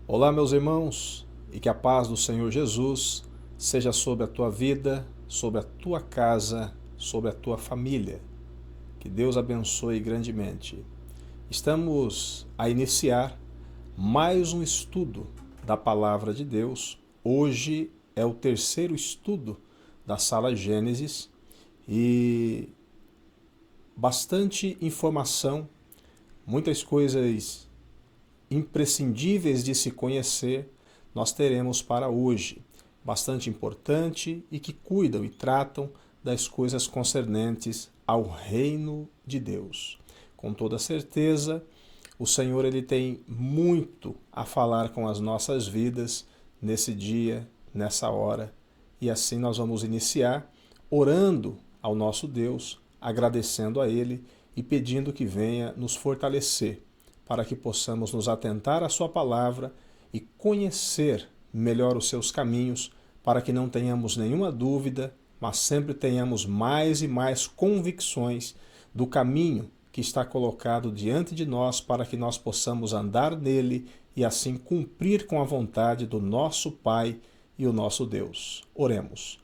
Olá, meus irmãos, e que a paz do Senhor Jesus seja sobre a tua vida, sobre a tua casa, sobre a tua família. Que Deus abençoe grandemente. Estamos a iniciar mais um estudo da Palavra de Deus. Hoje é o terceiro estudo da Sala Gênesis e bastante informação, muitas coisas imprescindíveis de se conhecer, nós teremos para hoje, bastante importante e que cuidam e tratam das coisas concernentes ao reino de Deus. Com toda certeza, o Senhor ele tem muito a falar com as nossas vidas nesse dia, nessa hora, e assim nós vamos iniciar orando ao nosso Deus, agradecendo a Ele e pedindo que venha nos fortalecer para que possamos nos atentar à sua palavra e conhecer melhor os seus caminhos, para que não tenhamos nenhuma dúvida, mas sempre tenhamos mais e mais convicções do caminho que está colocado diante de nós, para que nós possamos andar nele e assim cumprir com a vontade do nosso Pai e o nosso Deus. Oremos.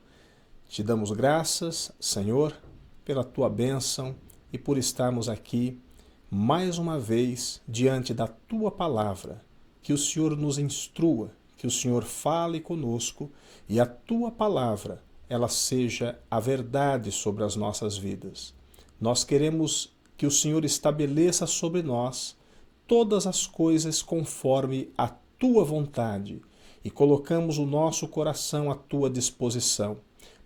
Te damos graças, Senhor, pela tua bênção e por estarmos aqui mais uma vez diante da tua palavra. Que o Senhor nos instrua, que o Senhor fale conosco e a tua palavra ela seja a verdade sobre as nossas vidas. Nós queremos que o Senhor estabeleça sobre nós todas as coisas conforme a tua vontade e colocamos o nosso coração à tua disposição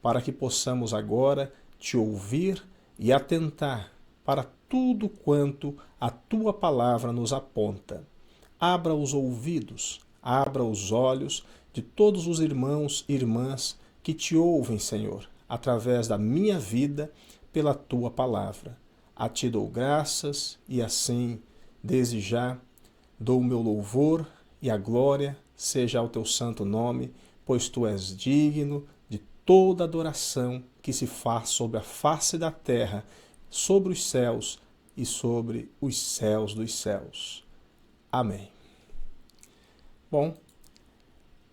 para que possamos agora te ouvir e atentar para tudo quanto a tua palavra nos aponta. Abra os ouvidos, abra os olhos de todos os irmãos e irmãs que te ouvem, Senhor, através da minha vida, pela tua palavra. A ti dou graças e assim, desde já, dou o meu louvor e a glória seja ao teu santo nome, pois tu és digno de toda adoração que se faz sobre a face da terra, sobre os céus e sobre os céus dos céus. Amém. Bom,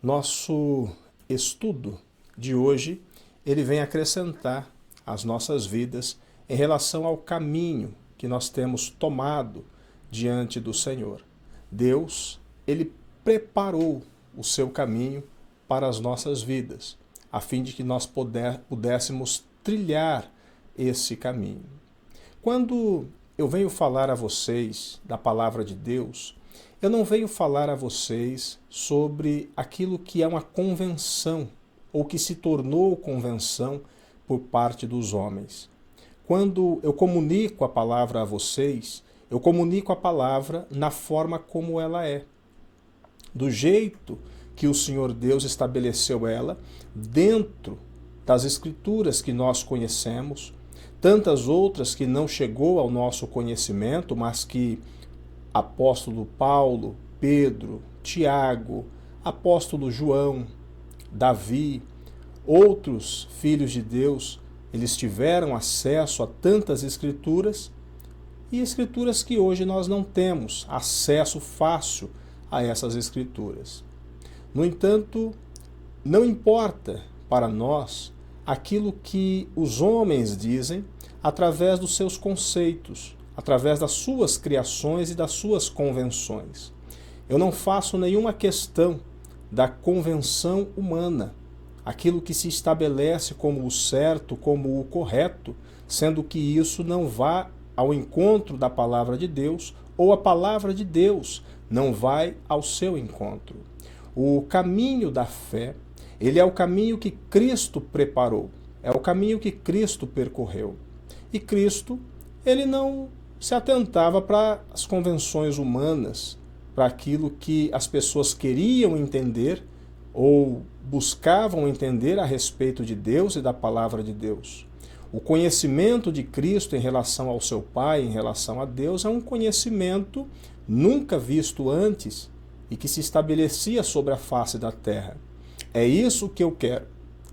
nosso estudo de hoje, ele vem acrescentar às nossas vidas em relação ao caminho que nós temos tomado diante do Senhor. Deus, ele preparou o seu caminho para as nossas vidas, a fim de que nós pudéssemos trilhar esse caminho. Quando eu venho falar a vocês da palavra de Deus, eu não venho falar a vocês sobre aquilo que é uma convenção ou que se tornou convenção por parte dos homens. Quando eu comunico a palavra a vocês, eu comunico a palavra na forma como ela é, do jeito que o Senhor Deus estabeleceu ela dentro das Escrituras que nós conhecemos, tantas outras que não chegou ao nosso conhecimento, mas que apóstolo Paulo, Pedro, Tiago, apóstolo João, Davi, outros filhos de Deus, eles tiveram acesso a tantas escrituras e escrituras que hoje nós não temos acesso fácil a essas escrituras. No entanto, não importa para nós aquilo que os homens dizem através dos seus conceitos, através das suas criações e das suas convenções. Eu não faço nenhuma questão da convenção humana, aquilo que se estabelece como o certo, como o correto, sendo que isso não vá ao encontro da palavra de Deus ou a palavra de Deus não vai ao seu encontro. O caminho da fé, ele é o caminho que Cristo preparou, é o caminho que Cristo percorreu. E Cristo, ele não se atentava para as convenções humanas, para aquilo que as pessoas queriam entender ou buscavam entender a respeito de Deus e da palavra de Deus. O conhecimento de Cristo em relação ao seu Pai, em relação a Deus, é um conhecimento nunca visto antes e que se estabelecia sobre a face da terra. É isso que eu quero.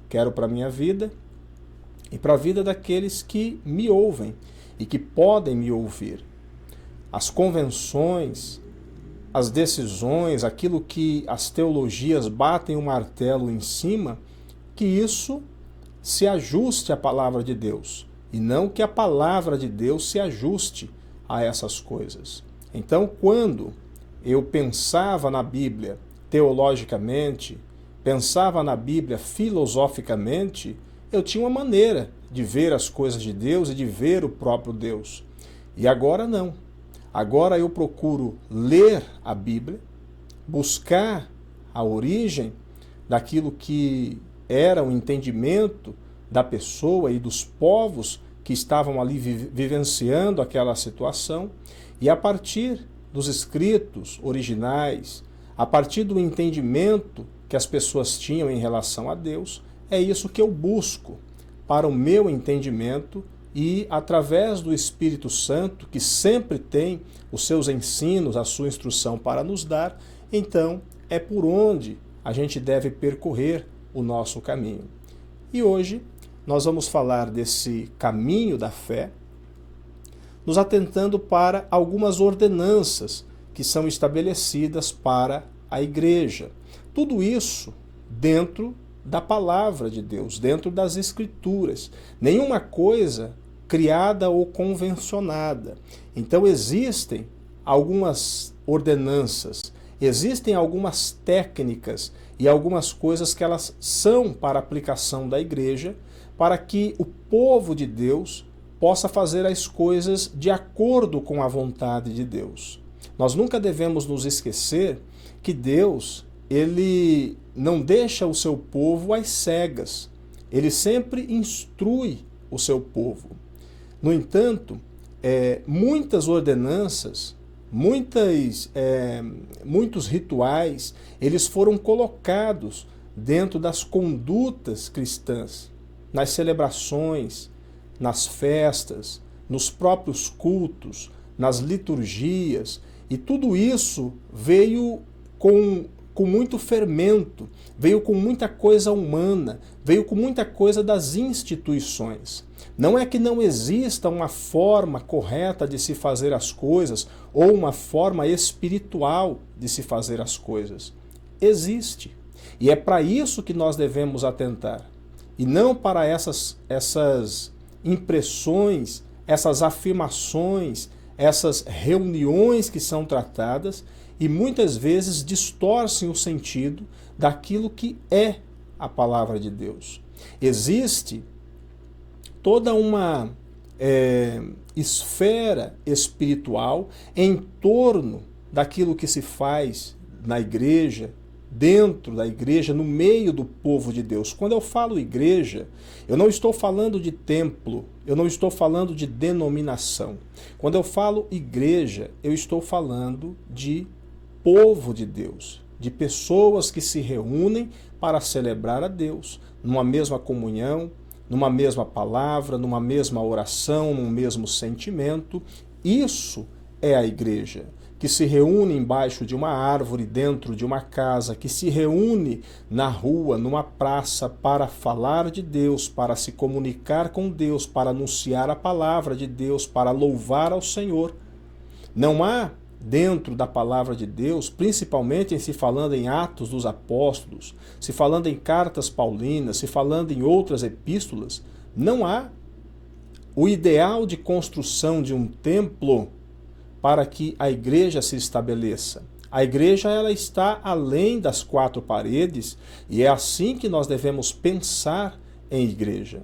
Quero para a minha vida e para a vida daqueles que me ouvem e que podem me ouvir. As convenções as decisões, aquilo que as teologias batem o martelo em cima, que isso se ajuste à palavra de Deus, e não que a palavra de Deus se ajuste a essas coisas. Então, quando eu pensava na Bíblia teologicamente, pensava na Bíblia filosoficamente, eu tinha uma maneira de ver as coisas de Deus e de ver o próprio Deus. E agora não. Agora eu procuro ler a Bíblia, buscar a origem daquilo que era o entendimento da pessoa e dos povos que estavam ali vivenciando aquela situação, e a partir dos escritos originais, a partir do entendimento que as pessoas tinham em relação a Deus, é isso que eu busco para o meu entendimento e, através do Espírito Santo, que sempre tem os seus ensinos, a sua instrução para nos dar, então é por onde a gente deve percorrer o nosso caminho. E hoje nós vamos falar desse caminho da fé, nos atentando para algumas ordenanças que são estabelecidas para a igreja. Tudo isso dentro da palavra de Deus, dentro das Escrituras. Nenhuma coisa criada ou convencionada. Então existem algumas ordenanças, existem algumas técnicas e algumas coisas que elas são para aplicação da igreja, para que o povo de Deus possa fazer as coisas de acordo com a vontade de Deus. Nós nunca devemos nos esquecer que Deus, ele não deixa o seu povo às cegas. Ele sempre instrui o seu povo. No entanto, muitas ordenanças, muitos rituais, eles foram colocados dentro das condutas cristãs, nas celebrações, nas festas, nos próprios cultos, nas liturgias, e tudo isso veio com muito fermento, veio com muita coisa humana, veio com muita coisa das instituições. Não é que não exista uma forma correta de se fazer as coisas ou uma forma espiritual de se fazer as coisas. Existe. E é para isso que nós devemos atentar. E não para essas impressões, essas afirmações, essas reuniões que são tratadas e muitas vezes distorcem o sentido daquilo que é a palavra de Deus. Existe toda uma esfera espiritual em torno daquilo que se faz na igreja, dentro da igreja, no meio do povo de Deus. Quando eu falo igreja, eu não estou falando de templo, eu não estou falando de denominação. Quando eu falo igreja, eu estou falando de povo de Deus, de pessoas que se reúnem para celebrar a Deus, numa mesma comunhão, numa mesma palavra, numa mesma oração, num mesmo sentimento. Isso é a igreja, que se reúne embaixo de uma árvore, dentro de uma casa, que se reúne na rua, numa praça, para falar de Deus, para se comunicar com Deus, para anunciar a palavra de Deus, para louvar ao Senhor. Não há dentro da palavra de Deus, principalmente em se falando em Atos dos Apóstolos, se falando em cartas paulinas, se falando em outras epístolas, não há o ideal de construção de um templo para que a igreja se estabeleça. A igreja ela está além das quatro paredes e é assim que nós devemos pensar em igreja.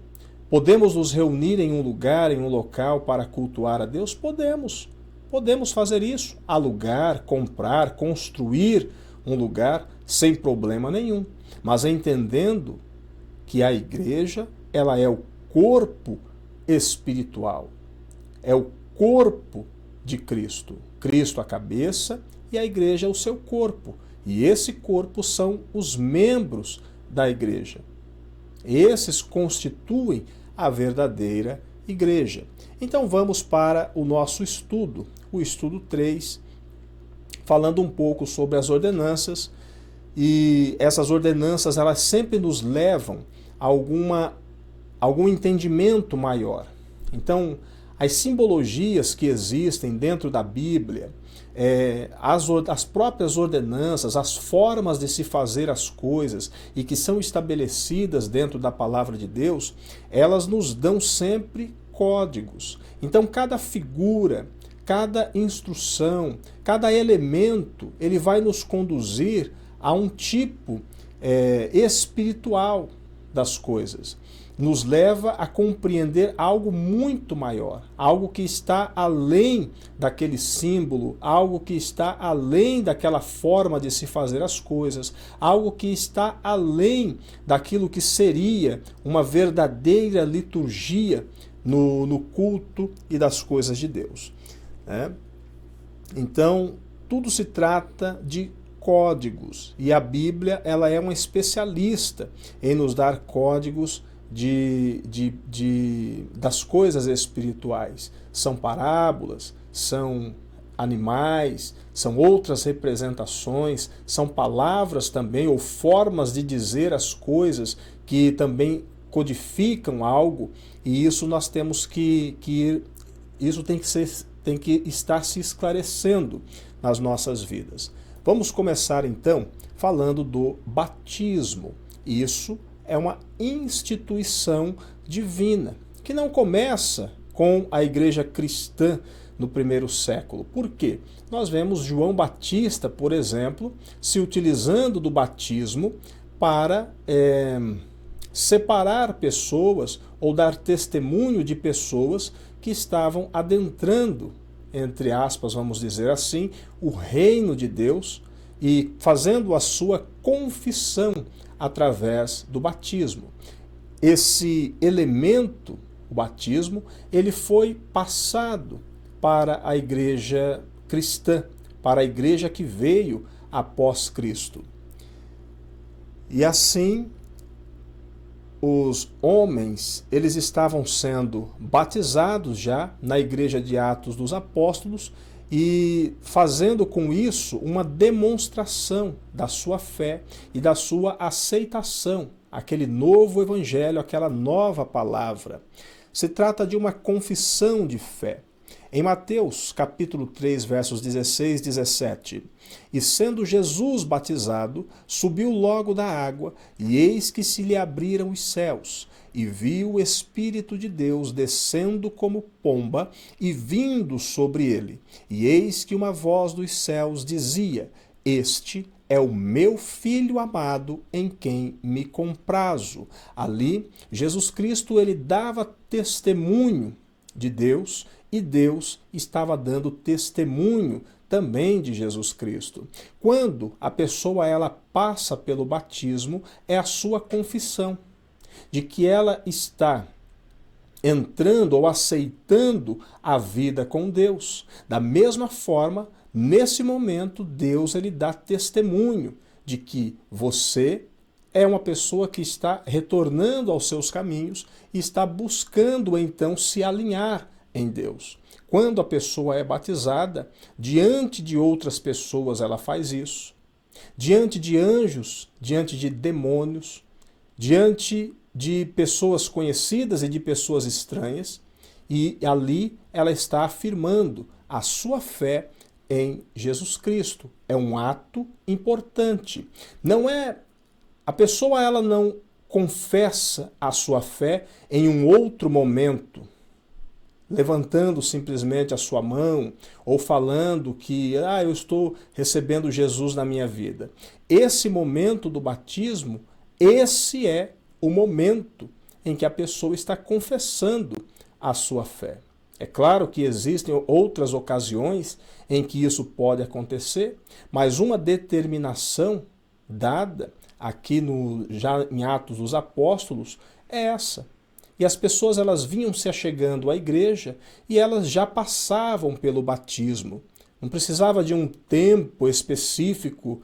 Podemos nos reunir em um lugar, em um local para cultuar a Deus? Podemos. Podemos fazer isso, alugar, comprar, construir um lugar sem problema nenhum, mas entendendo que a igreja ela é o corpo espiritual, é o corpo de Cristo. Cristo a cabeça e a igreja é o seu corpo. E esse corpo são os membros da igreja. Esses constituem a verdadeira igreja. Então vamos para o nosso estudo, o estudo 3, falando um pouco sobre as ordenanças. E essas ordenanças elas sempre nos levam a algum entendimento maior. Então, as simbologias que existem dentro da Bíblia, as próprias ordenanças, as formas de se fazer as coisas e que são estabelecidas dentro da palavra de Deus, elas nos dão sempre códigos. Então, cada figura, cada instrução, cada elemento, ele vai nos conduzir a um tipo espiritual das coisas. Nos leva a compreender algo muito maior, algo que está além daquele símbolo, algo que está além daquela forma de se fazer as coisas, algo que está além daquilo que seria uma verdadeira liturgia no culto e das coisas de Deus. Então, tudo se trata de códigos, e a Bíblia ela é uma especialista em nos dar códigos das coisas espirituais. São parábolas, são animais, são outras representações, são palavras também, ou formas de dizer as coisas que também codificam algo, e isso nós temos isso tem que estar se esclarecendo nas nossas vidas. Vamos começar então falando do batismo. Isso é uma instituição divina, que não começa com a igreja cristã no primeiro século. Por quê? Nós vemos João Batista, por exemplo, se utilizando do batismo para separar pessoas ou dar testemunho de pessoas que estavam adentrando, entre aspas, vamos dizer assim, o reino de Deus e fazendo a sua confissão através do batismo. Esse elemento, o batismo, ele foi passado para a igreja cristã, para a igreja que veio após Cristo. E assim, os homens, eles estavam sendo batizados já na igreja de Atos dos Apóstolos e fazendo com isso uma demonstração da sua fé e da sua aceitação, aquele novo evangelho, aquela nova palavra. Se trata de uma confissão de fé. Em Mateus, capítulo 3, versos 16 e 17, e sendo Jesus batizado, subiu logo da água, e eis que se lhe abriram os céus, e viu o Espírito de Deus descendo como pomba e vindo sobre ele. E eis que uma voz dos céus dizia: Este é o meu Filho amado, em quem me comprazo. Ali, Jesus Cristo, ele dava testemunho de Deus, e Deus estava dando testemunho também de Jesus Cristo. Quando a pessoa ela passa pelo batismo, é a sua confissão de que ela está entrando ou aceitando a vida com Deus. Da mesma forma, nesse momento, Deus ele dá testemunho de que você é uma pessoa que está retornando aos seus caminhos e está buscando então se alinhar em Deus. Quando a pessoa é batizada, diante de outras pessoas ela faz isso, diante de anjos, diante de demônios, diante de pessoas conhecidas e de pessoas estranhas, e ali ela está afirmando a sua fé em Jesus Cristo. É um ato importante. Não é a pessoa ela não confessa a sua fé em um outro momento, levantando simplesmente a sua mão ou falando que eu estou recebendo Jesus na minha vida. Esse momento do batismo, esse é o momento em que a pessoa está confessando a sua fé. É claro que existem outras ocasiões em que isso pode acontecer, mas uma determinação dada aqui já em Atos dos Apóstolos é essa. E as pessoas elas vinham se achegando à igreja e elas já passavam pelo batismo. Não precisava de um tempo específico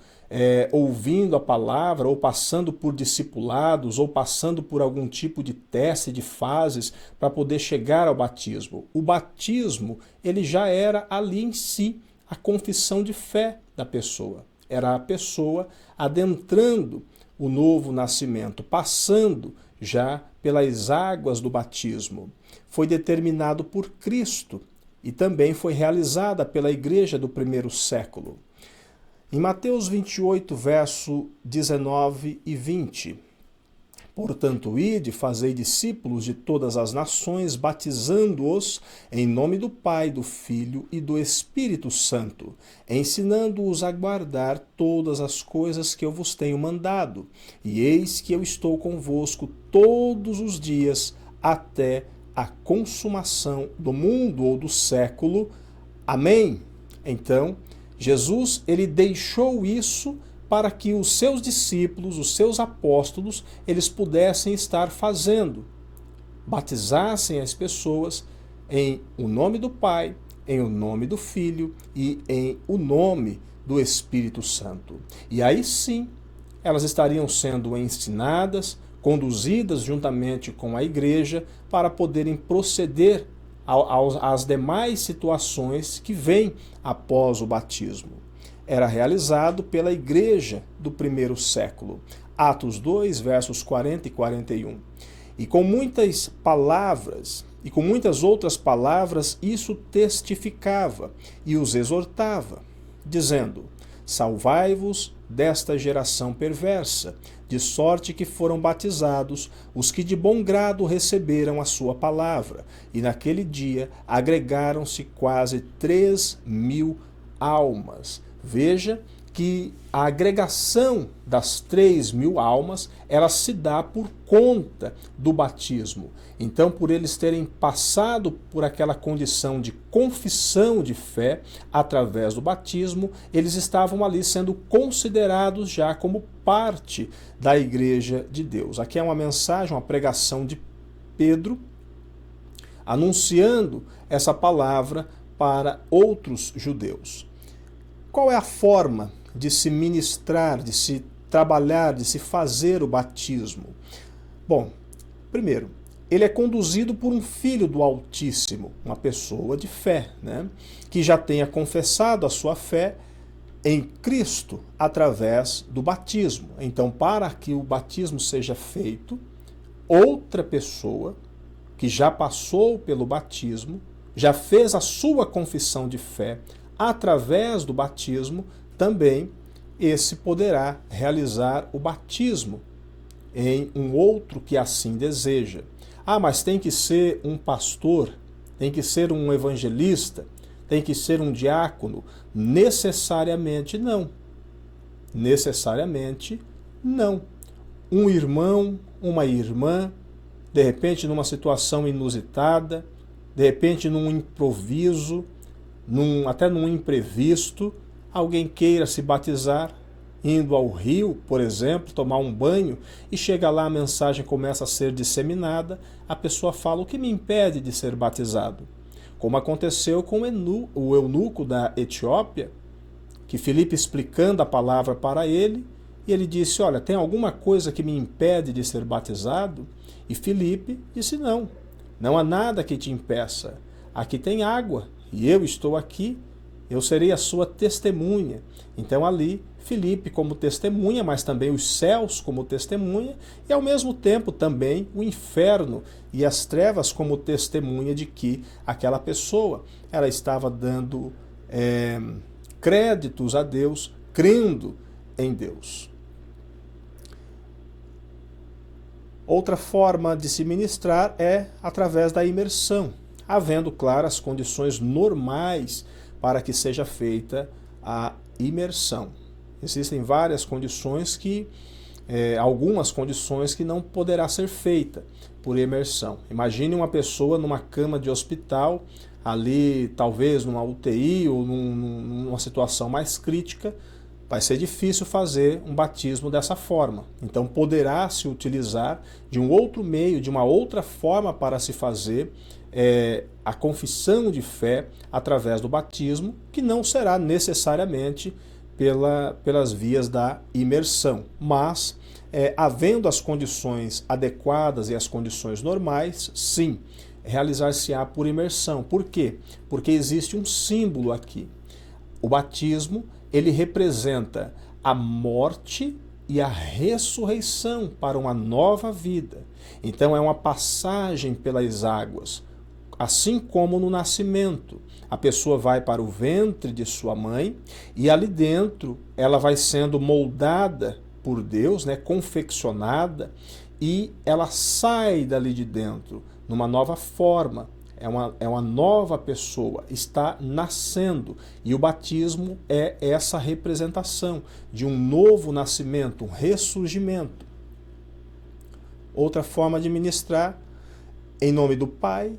ouvindo a palavra, ou passando por discipulados, ou passando por algum tipo de teste de fases para poder chegar ao batismo. O batismo ele já era ali em si a confissão de fé da pessoa. Era a pessoa adentrando o novo nascimento, passando já pelas águas do batismo. Foi determinado por Cristo e também foi realizada pela igreja do primeiro século. Em Mateus 28, verso 19 e 20, portanto, ide, fazei discípulos de todas as nações, batizando-os em nome do Pai, do Filho e do Espírito Santo, ensinando-os a guardar todas as coisas que eu vos tenho mandado. E eis que eu estou convosco todos os dias até a consumação do mundo ou do século. Amém? Então, Jesus, ele deixou isso para que os seus discípulos, os seus apóstolos, eles pudessem estar fazendo. Batizassem as pessoas em o nome do Pai, em o nome do Filho e em o nome do Espírito Santo. E aí sim, elas estariam sendo ensinadas, conduzidas juntamente com a igreja para poderem proceder às demais situações que vêm após o batismo. Era realizado pela igreja do primeiro século. Atos 2, versos 40 e 41. E com muitas palavras, e com muitas outras palavras, isso testificava e os exortava, dizendo: salvai-vos desta geração perversa, de sorte que foram batizados os que de bom grado receberam a sua palavra. E naquele dia agregaram-se quase 3.000 almas. Veja que a agregação das 3.000 almas, ela se dá por conta do batismo. Então, por eles terem passado por aquela condição de confissão de fé através do batismo, eles estavam ali sendo considerados já como parte da igreja de Deus. Aqui é uma mensagem, uma pregação de Pedro, anunciando essa palavra para outros judeus. Qual é a forma de se ministrar, de se trabalhar, de se fazer o batismo? Bom, primeiro, ele é conduzido por um filho do Altíssimo, uma pessoa de fé, que já tenha confessado a sua fé em Cristo através do batismo. Então, para que o batismo seja feito, outra pessoa que já passou pelo batismo, já fez a sua confissão de fé através do batismo, também esse poderá realizar o batismo em um outro que assim deseja. Ah, mas tem que ser um pastor, tem que ser um evangelista, tem que ser um diácono? Necessariamente não. Necessariamente não. Um irmão, uma irmã, de repente numa situação inusitada, de repente num improviso, até num imprevisto, alguém queira se batizar, indo ao rio, por exemplo, tomar um banho, e chega lá, a mensagem começa a ser disseminada, a pessoa fala: o que me impede de ser batizado? Como aconteceu com o eunuco da Etiópia, que Filipe explicando a palavra para ele, e ele disse: olha, tem alguma coisa que me impede de ser batizado? E Filipe disse: não, não há nada que te impeça. Aqui tem água, e eu estou aqui, eu serei a sua testemunha. Então ali, Filipe como testemunha, mas também os céus como testemunha, e ao mesmo tempo também o inferno e as trevas como testemunha de que aquela pessoa, ela estava dando créditos a Deus, crendo em Deus. Outra forma de se ministrar é através da imersão, havendo, claro, as condições normais para que seja feita a imersão. Existem várias condições algumas condições que não poderá ser feita por imersão. Imagine uma pessoa numa cama de hospital, ali talvez numa UTI ou numa situação mais crítica, vai ser difícil fazer um batismo dessa forma. Então poderá se utilizar de um outro meio, de uma outra forma para se fazer a confissão de fé através do batismo, que não será necessariamente pelas vias da imersão, mas havendo as condições adequadas e as condições normais, sim, realizar-se-á por imersão. Por quê? Porque existe um símbolo aqui. O batismo, ele representa a morte e a ressurreição para uma nova vida. Então é uma passagem pelas águas. assim como no nascimento. A pessoa vai para o ventre de sua mãe e ali dentro ela vai sendo moldada por Deus, né, confeccionada, e ela sai dali de dentro numa nova forma. É uma nova pessoa, está nascendo. E o batismo é essa representação de um novo nascimento, um ressurgimento. Outra forma de ministrar, em nome do Pai,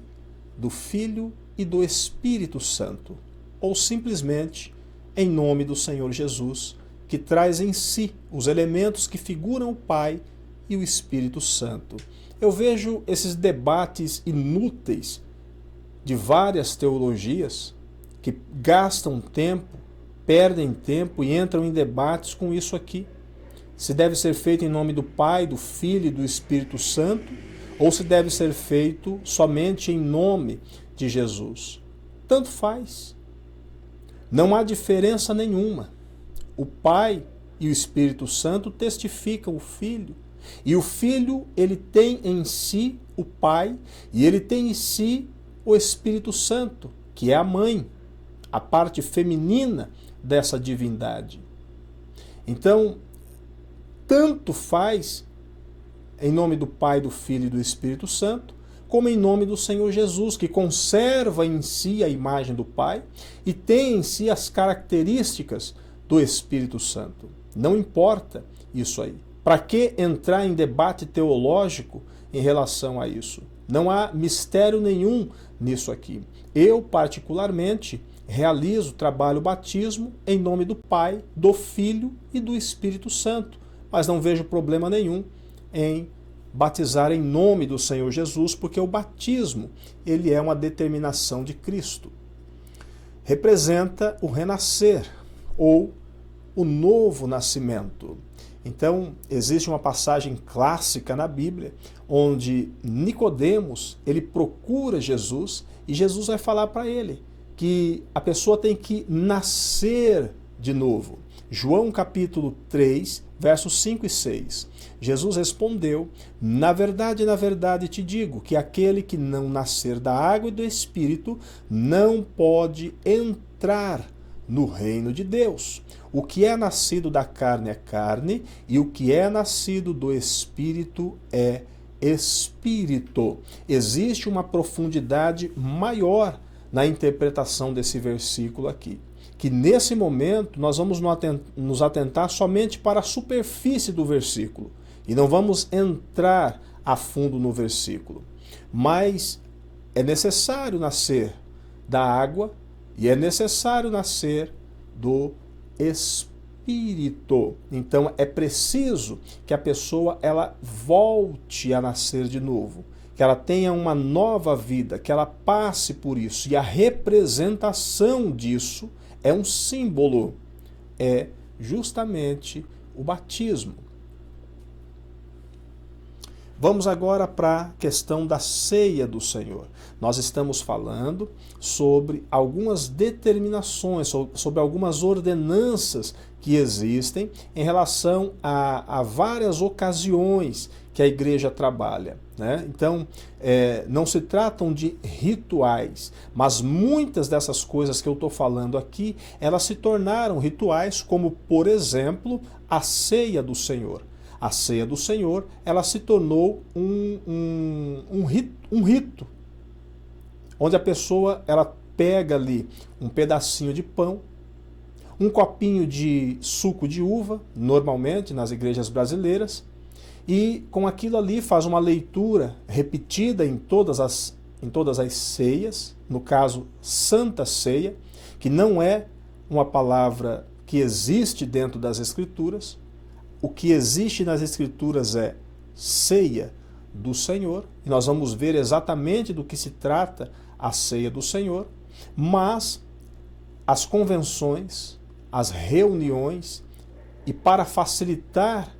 do Filho e do Espírito Santo. Ou simplesmente em nome do Senhor Jesus, que traz em si os elementos que figuram o Pai e o Espírito Santo. Eu vejo esses debates inúteis de várias teologias que gastam tempo, perdem tempo e entram em debates com isso aqui. Se deve ser feito em nome do Pai, do Filho e do Espírito Santo, ou se deve ser feito somente em nome de Jesus. Tanto faz. Não há diferença nenhuma. O Pai e o Espírito Santo testificam o Filho. E o Filho, ele tem em si o Pai e ele tem em si o Espírito Santo, que é a mãe, a parte feminina dessa divindade. Então, tanto faz em nome do Pai, do Filho e do Espírito Santo, como em nome do Senhor Jesus, que conserva em si a imagem do Pai e tem em si as características do Espírito Santo. Não importa isso aí. Para que entrar em debate teológico em relação a isso? Não há mistério nenhum nisso aqui. Eu, particularmente, realizo, trabalho o batismo em nome do Pai, do Filho e do Espírito Santo, mas não vejo problema nenhum em batizar em nome do Senhor Jesus, porque o batismo, ele é uma determinação de Cristo. Representa o renascer ou o novo nascimento. Então, existe uma passagem clássica na Bíblia onde Nicodemos, ele procura Jesus e Jesus vai falar para ele que a pessoa tem que nascer de novo. João capítulo 3, versos 5 e 6. Jesus respondeu: na verdade, te digo que aquele que não nascer da água e do Espírito não pode entrar no reino de Deus. O que é nascido da carne é carne, e o que é nascido do Espírito é Espírito. Existe uma profundidade maior na interpretação desse versículo aqui, que nesse momento nós vamos nos atentar somente para a superfície do versículo, e não vamos entrar a fundo no versículo. Mas é necessário nascer da água e é necessário nascer do Espírito. Então é preciso que a pessoa ela volte a nascer de novo, que ela tenha uma nova vida, que ela passe por isso. E a representação disso é um símbolo, é justamente o batismo. Vamos agora para a questão da ceia do Senhor. Nós estamos falando sobre algumas determinações, sobre algumas ordenanças que existem em relação a várias ocasiões que a igreja trabalha, né? Então, não se tratam de rituais, mas muitas dessas coisas que eu estou falando aqui, elas se tornaram rituais, como, por exemplo, a ceia do Senhor. A ceia do Senhor, ela se tornou um rito, onde a pessoa ela pega ali um pedacinho de pão, um copinho de suco de uva, normalmente nas igrejas brasileiras, e com aquilo ali faz uma leitura repetida em todas as ceias, no caso, Santa Ceia, que não é uma palavra que existe dentro das Escrituras. O que existe nas Escrituras é ceia do Senhor, e nós vamos ver exatamente do que se trata a ceia do Senhor, mas as convenções, as reuniões, e para facilitar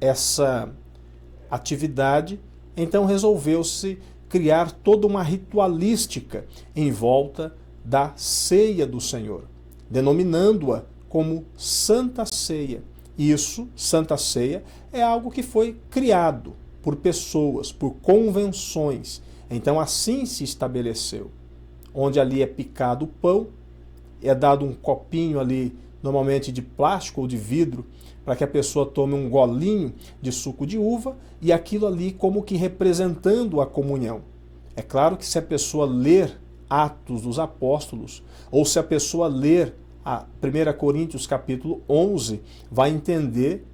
essa atividade, então resolveu-se criar toda uma ritualística em volta da ceia do Senhor, denominando-a como Santa Ceia. Isso, Santa Ceia, é algo que foi criado por pessoas, por convenções. Então assim se estabeleceu, onde ali é picado o pão, é dado um copinho ali, normalmente de plástico ou de vidro, para que a pessoa tome um golinho de suco de uva, e aquilo ali como que representando a comunhão. É claro que se a pessoa ler Atos dos Apóstolos, ou se a pessoa ler a 1 Coríntios capítulo 11, vai entender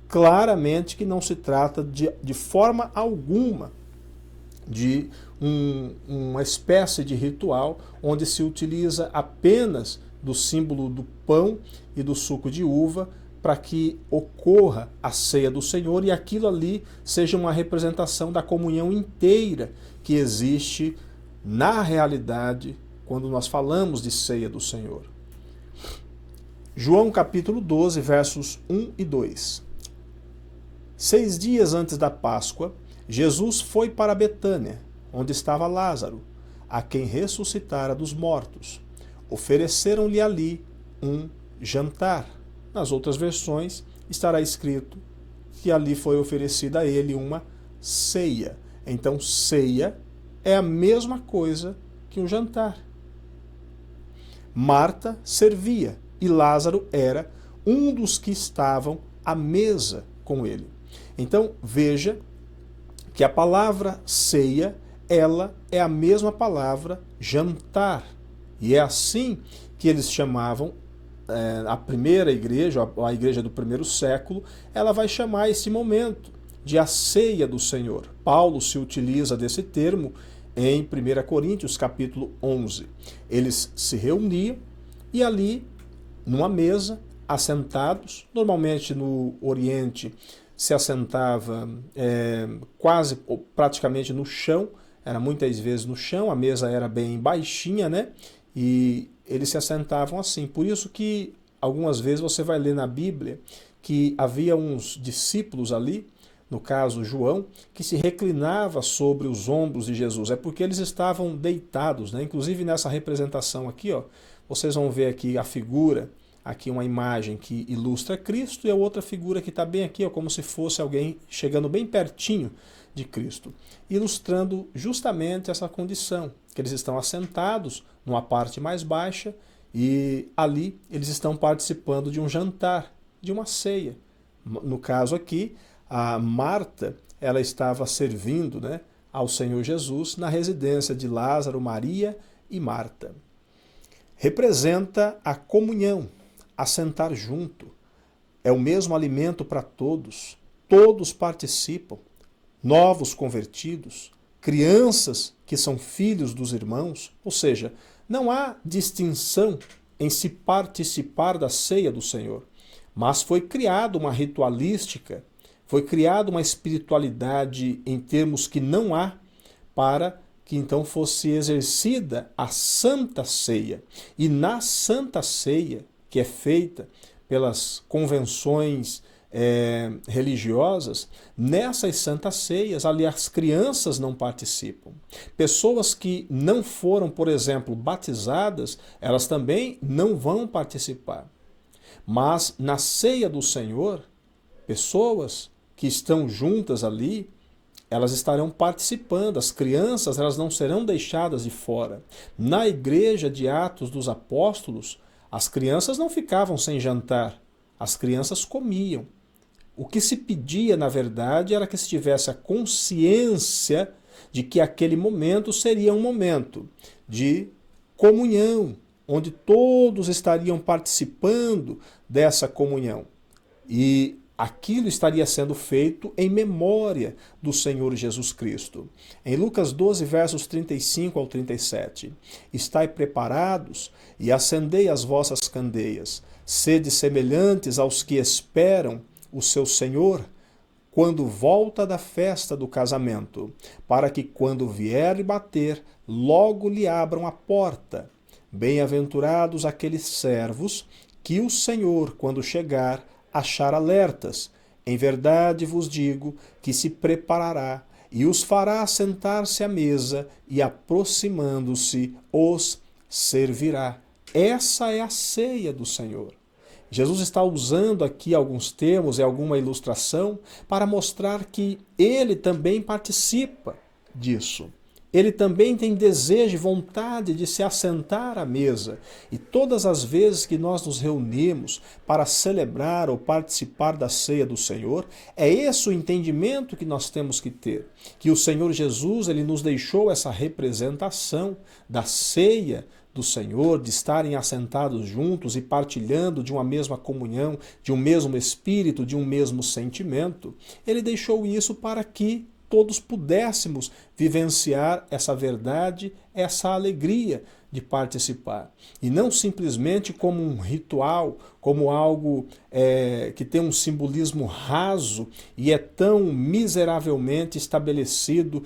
claramente que não se trata de forma alguma de uma espécie de ritual onde se utiliza apenas do símbolo do pão e do suco de uva para que ocorra a ceia do Senhor e aquilo ali seja uma representação da comunhão inteira que existe na realidade quando nós falamos de ceia do Senhor. João capítulo 12, versos 1 e 2. 6 dias antes da Páscoa, Jesus foi para Betânia, onde estava Lázaro, a quem ressuscitara dos mortos. Ofereceram-lhe ali um jantar. Nas outras versões estará escrito que ali foi oferecida a ele uma ceia. Então, ceia é a mesma coisa que um jantar. Marta servia e Lázaro era um dos que estavam à mesa com ele. Então, veja que a palavra ceia, ela é a mesma palavra jantar. E é assim que eles chamavam a primeira igreja, a igreja do primeiro século, ela vai chamar esse momento de a ceia do Senhor. Paulo se utiliza desse termo em 1 Coríntios capítulo 11. Eles se reuniam e ali, numa mesa, assentados, normalmente no Oriente se assentava quase ou praticamente no chão, era muitas vezes no chão, a mesa era bem baixinha, né? E eles se assentavam assim. Por isso que algumas vezes você vai ler na Bíblia que havia uns discípulos ali, no caso João, que se reclinava sobre os ombros de Jesus. É porque eles estavam deitados, né? Inclusive nessa representação aqui, ó, vocês vão ver aqui a figura, aqui uma imagem que ilustra Cristo e a outra figura que está bem aqui, ó, como se fosse alguém chegando bem pertinho de Cristo, ilustrando justamente essa condição, que eles estão assentados numa parte mais baixa e ali eles estão participando de um jantar, de uma ceia. No caso aqui, a Marta, ela estava servindo, né, ao Senhor Jesus na residência de Lázaro, Maria e Marta. Representa a comunhão, assentar junto. É o mesmo alimento para todos, todos participam. Novos convertidos, crianças que são filhos dos irmãos, ou seja, não há distinção em se participar da ceia do Senhor, mas foi criada uma ritualística, foi criada uma espiritualidade em termos que não há para que então fosse exercida a Santa Ceia. E na Santa Ceia, que é feita pelas convenções religiosas, nessas santas ceias, ali as crianças não participam. Pessoas que não foram, por exemplo, batizadas, elas também não vão participar. Mas na ceia do Senhor, pessoas que estão juntas ali, elas estarão participando. As crianças, elas não serão deixadas de fora. Na igreja de Atos dos Apóstolos, as crianças não ficavam sem jantar, as crianças comiam. O que se pedia, na verdade, era que se tivesse a consciência de que aquele momento seria um momento de comunhão, onde todos estariam participando dessa comunhão. E aquilo estaria sendo feito em memória do Senhor Jesus Cristo. Em Lucas 12, versos 35 ao 37, estai preparados e acendei as vossas candeias, sede semelhantes aos que esperam o seu Senhor, quando volta da festa do casamento, para que quando vier bater, logo lhe abram a porta. Bem-aventurados aqueles servos que o Senhor, quando chegar, achar alertas. Em verdade vos digo que se preparará e os fará sentar-se à mesa e, aproximando-se, os servirá. Essa é a ceia do Senhor. Jesus está usando aqui alguns termos e alguma ilustração para mostrar que ele também participa disso. ele também tem desejo e vontade de se assentar à mesa. E todas as vezes que nós nos reunimos para celebrar ou participar da ceia do Senhor, é esse o entendimento que nós temos que ter. Que o Senhor Jesus, ele nos deixou essa representação da ceia do Senhor, de estarem assentados juntos e partilhando de uma mesma comunhão, de um mesmo espírito, de um mesmo sentimento. Ele deixou isso para que todos pudéssemos vivenciar essa verdade, essa alegria de participar. E não simplesmente como um ritual, como algo que tem um simbolismo raso e é tão miseravelmente estabelecido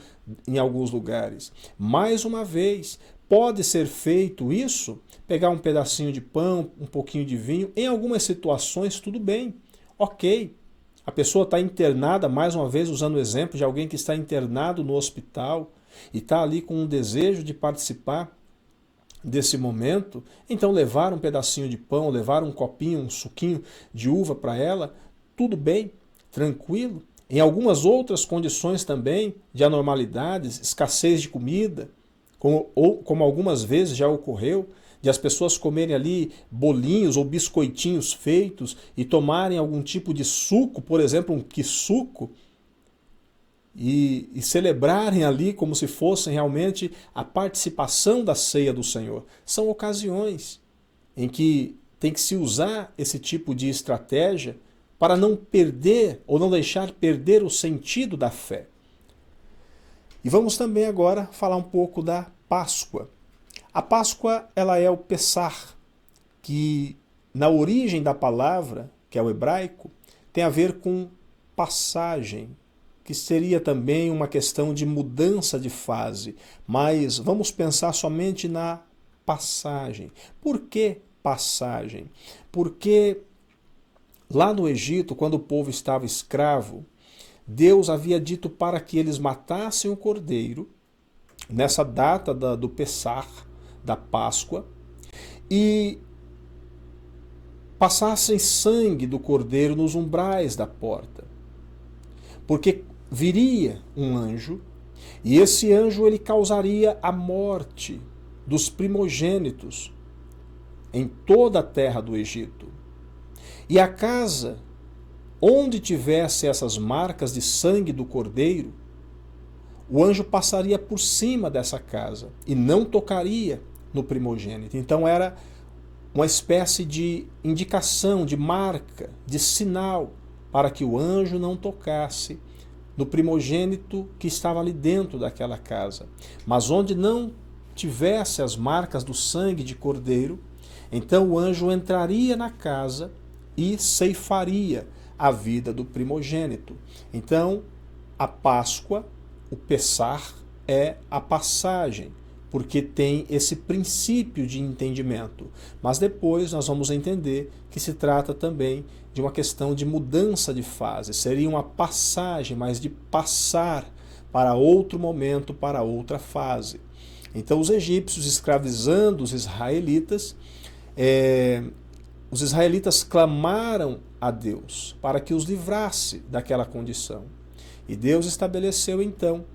em alguns lugares. Mais uma vez, pode ser feito isso, pegar um pedacinho de pão, um pouquinho de vinho, em algumas situações tudo bem, ok. A pessoa está internada, mais uma vez usando o exemplo de alguém que está internado no hospital e está ali com um desejo de participar desse momento, então levar um pedacinho de pão, levar um copinho, um suquinho de uva para ela, tudo bem, tranquilo. Em algumas outras condições também de anormalidades, escassez de comida, como algumas vezes já ocorreu, de as pessoas comerem ali bolinhos ou biscoitinhos feitos e tomarem algum tipo de suco, por exemplo, um quissuco, e celebrarem ali como se fossem realmente a participação da ceia do Senhor. São ocasiões em que tem que se usar esse tipo de estratégia para não perder ou não deixar perder o sentido da fé. E vamos também agora falar um pouco da Páscoa. A Páscoa, ela é o Pessar, que na origem da palavra, que é o hebraico, tem a ver com passagem, que seria também uma questão de mudança de fase. Mas vamos pensar somente na passagem. Por que passagem? Porque lá no Egito, quando o povo estava escravo, Deus havia dito para que eles matassem o cordeiro, nessa data do Pessar, da Páscoa, e passassem sangue do cordeiro nos umbrais da porta. Porque viria um anjo, e esse anjo ele causaria a morte dos primogênitos em toda a terra do Egito. E a casa onde tivesse essas marcas de sangue do cordeiro, o anjo passaria por cima dessa casa e não tocaria no primogênito. Então era uma espécie de indicação, de marca, de sinal para que o anjo não tocasse no primogênito que estava ali dentro daquela casa. Mas onde não tivesse as marcas do sangue de cordeiro, então o anjo entraria na casa e ceifaria a vida do primogênito. Então, a Páscoa, o Pessar, é a passagem, porque tem esse princípio de entendimento. Mas depois nós vamos entender que se trata também de uma questão de mudança de fase. Seria uma passagem, mas de passar para outro momento, para outra fase. Então, os egípcios escravizando os israelitas clamaram a Deus para que os livrasse daquela condição. E Deus estabeleceu então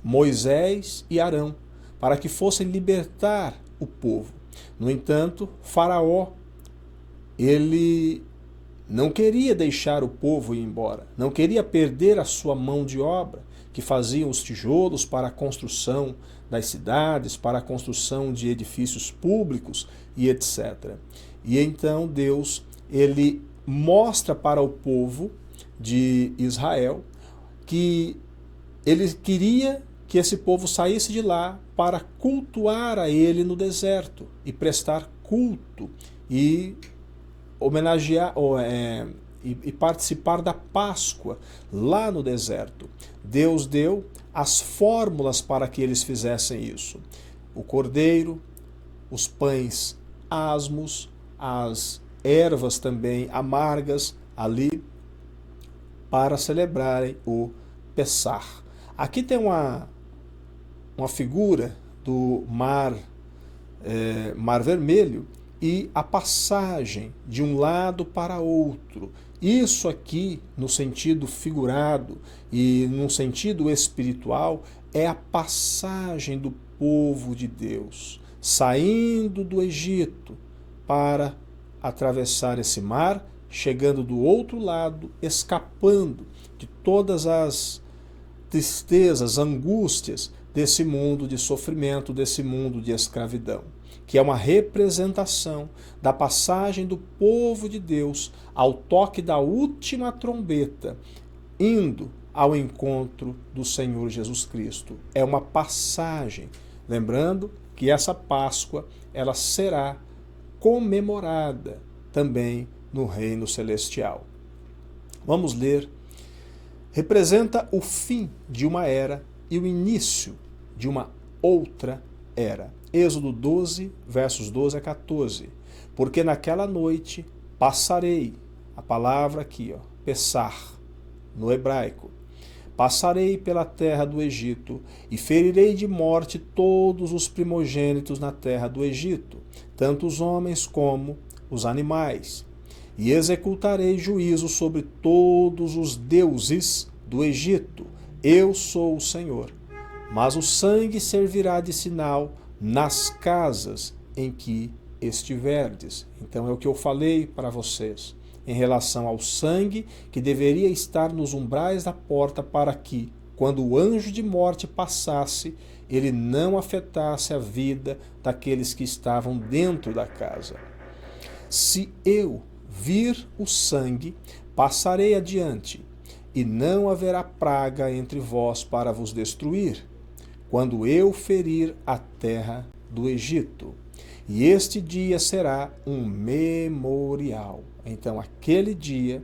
Moisés e Arão para que fossem libertar o povo. No entanto, Faraó, ele não queria deixar o povo ir embora, não queria perder a sua mão de obra, que faziam os tijolos para a construção das cidades, para a construção de edifícios públicos e etc. E então Deus, ele mostra para o povo de Israel que ele queria que esse povo saísse de lá para cultuar a ele no deserto e prestar culto e homenagear e participar da Páscoa lá no deserto. Deus deu as fórmulas para que eles fizessem isso. O cordeiro, os pães asmos, as ervas também amargas ali para celebrarem o Pessar. Aqui tem uma figura do mar Vermelho e a passagem de um lado para outro. Isso aqui, no sentido figurado e no sentido espiritual, é a passagem do povo de Deus, saindo do Egito para atravessar esse mar, chegando do outro lado, escapando de todas as tristezas, angústias desse mundo de sofrimento, desse mundo de escravidão, que é uma representação da passagem do povo de Deus ao toque da última trombeta, indo ao encontro do Senhor Jesus Cristo. É uma passagem, lembrando que essa Páscoa ela será comemorada também no reino celestial. Vamos ler. Representa o fim de uma era e o início de uma outra era. Êxodo 12, versos 12 a 14. Porque naquela noite passarei, a palavra aqui, pessar, no hebraico, passarei pela terra do Egito e ferirei de morte todos os primogênitos na terra do Egito, tanto os homens como os animais. E executarei juízo sobre todos os deuses do Egito. Eu sou o Senhor. Mas o sangue servirá de sinal nas casas em que estiverdes. Então é o que eu falei para vocês em relação ao sangue que deveria estar nos umbrais da porta para que, quando o anjo de morte passasse, ele não afetasse a vida daqueles que estavam dentro da casa. Se eu vir o sangue, passarei adiante, e não haverá praga entre vós para vos destruir, quando eu ferir a terra do Egito. E este dia será um memorial. Então, aquele dia,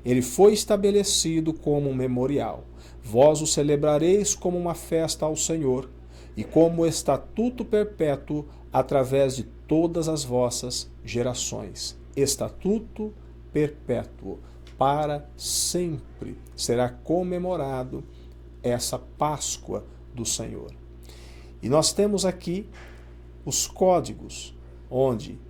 ele foi estabelecido como um memorial. Vós o celebrareis como uma festa ao Senhor, e como estatuto perpétuo através de todas as vossas gerações. Estatuto perpétuo, para sempre será comemorado essa Páscoa do Senhor. E nós temos aqui os códigos, onde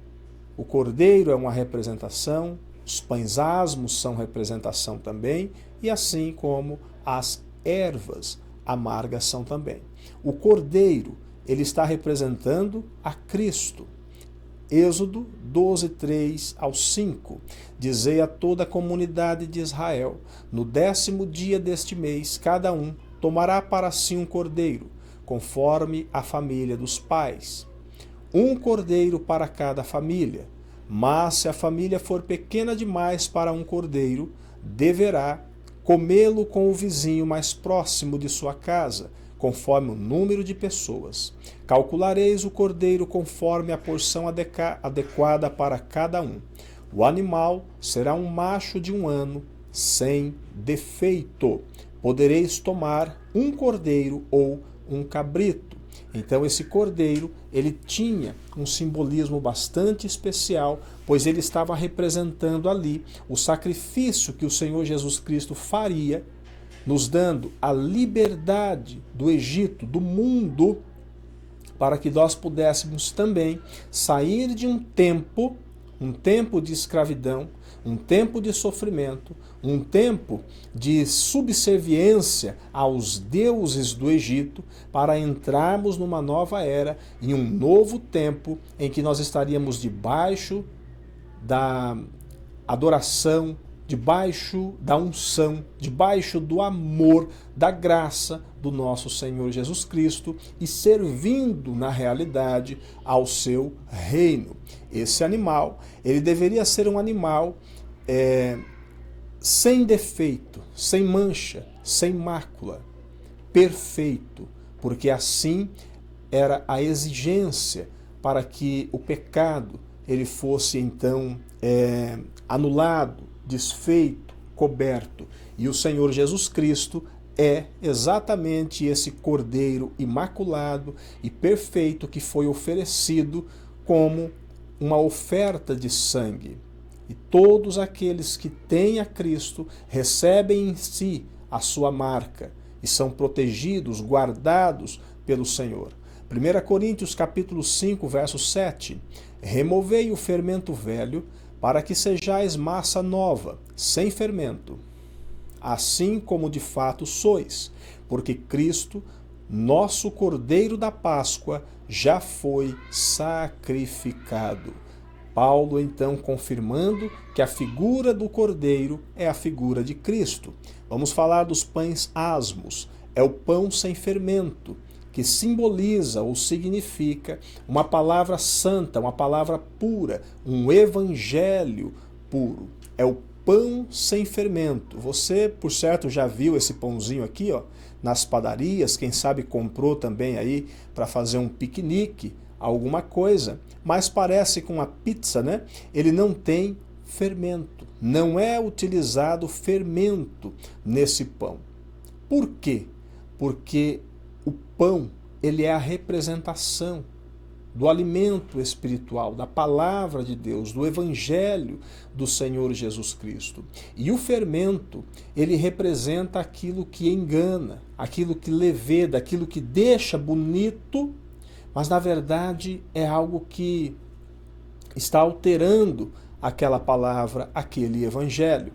o cordeiro é uma representação, os pães asmos são representação também, e assim como as ervas amargas são também. O cordeiro, ele está representando a Cristo. Êxodo 12, 3 ao 5. Dizei a toda a comunidade de Israel, no 10º dia deste mês, cada um tomará para si um cordeiro, conforme a família dos pais. Um cordeiro para cada família. Mas se a família for pequena demais para um cordeiro, deverá comê-lo com o vizinho mais próximo de sua casa, conforme o número de pessoas. Calculareis o cordeiro conforme a porção adequada para cada um. O animal será um macho de 1 ano, sem defeito. Podereis tomar um cordeiro ou um cabrito. Então esse cordeiro, ele tinha um simbolismo bastante especial, pois ele estava representando ali o sacrifício que o Senhor Jesus Cristo faria, nos dando a liberdade do Egito, do mundo, para que nós pudéssemos também sair de um tempo de escravidão, um tempo de sofrimento, um tempo de subserviência aos deuses do Egito, para entrarmos numa nova era, em um novo tempo em que nós estaríamos debaixo da adoração, debaixo da unção, debaixo do amor, da graça do nosso Senhor Jesus Cristo e servindo, na realidade, ao seu reino. Esse animal, ele deveria ser um animal sem defeito, sem mancha, sem mácula, perfeito, porque assim era a exigência para que o pecado ele fosse então anulado, desfeito, coberto. E o Senhor Jesus Cristo é exatamente esse cordeiro imaculado e perfeito que foi oferecido como uma oferta de sangue. E todos aqueles que têm a Cristo recebem em si a sua marca e são protegidos, guardados pelo Senhor. 1 Coríntios capítulo 5, verso 7. Removei o fermento velho, para que sejais massa nova, sem fermento, assim como de fato sois, porque Cristo, nosso Cordeiro da Páscoa, já foi sacrificado. Paulo, então, confirmando que a figura do Cordeiro é a figura de Cristo. Vamos falar dos pães asmos. É o pão sem fermento, que simboliza ou significa uma palavra santa, uma palavra pura, um evangelho puro. É o pão sem fermento. Você, por certo, já viu esse pãozinho aqui, ó, nas padarias, quem sabe comprou também aí para fazer um piquenique, alguma coisa, mas parece com a pizza, né? Ele não tem fermento, não é utilizado fermento nesse pão. Por quê? Porque o pão, ele é a representação do alimento espiritual, da palavra de Deus, do evangelho do Senhor Jesus Cristo. E o fermento, ele representa aquilo que engana, aquilo que leveda, aquilo que deixa bonito, mas na verdade é algo que está alterando aquela palavra, aquele evangelho.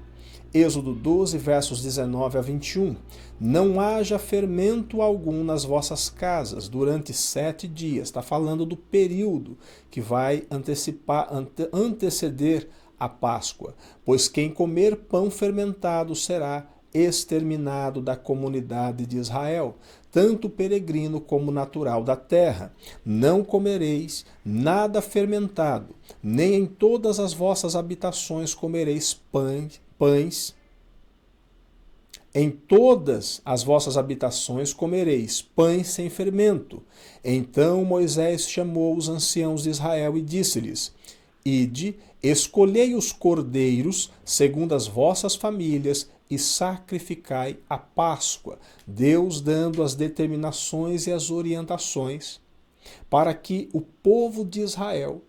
Êxodo 12, versos 19 a 21. Não haja fermento algum nas vossas casas durante 7 dias. Está falando do período que vai anteceder a Páscoa. Pois quem comer pão fermentado será exterminado da comunidade de Israel, tanto peregrino como natural da terra. Não comereis nada fermentado, nem em todas as vossas habitações comereis pães. Em todas as vossas habitações comereis pães sem fermento. Então Moisés chamou os anciãos de Israel e disse-lhes: Ide, escolhei os cordeiros segundo as vossas famílias e sacrificai a Páscoa, Deus dando as determinações e as orientações, para que o povo de Israel,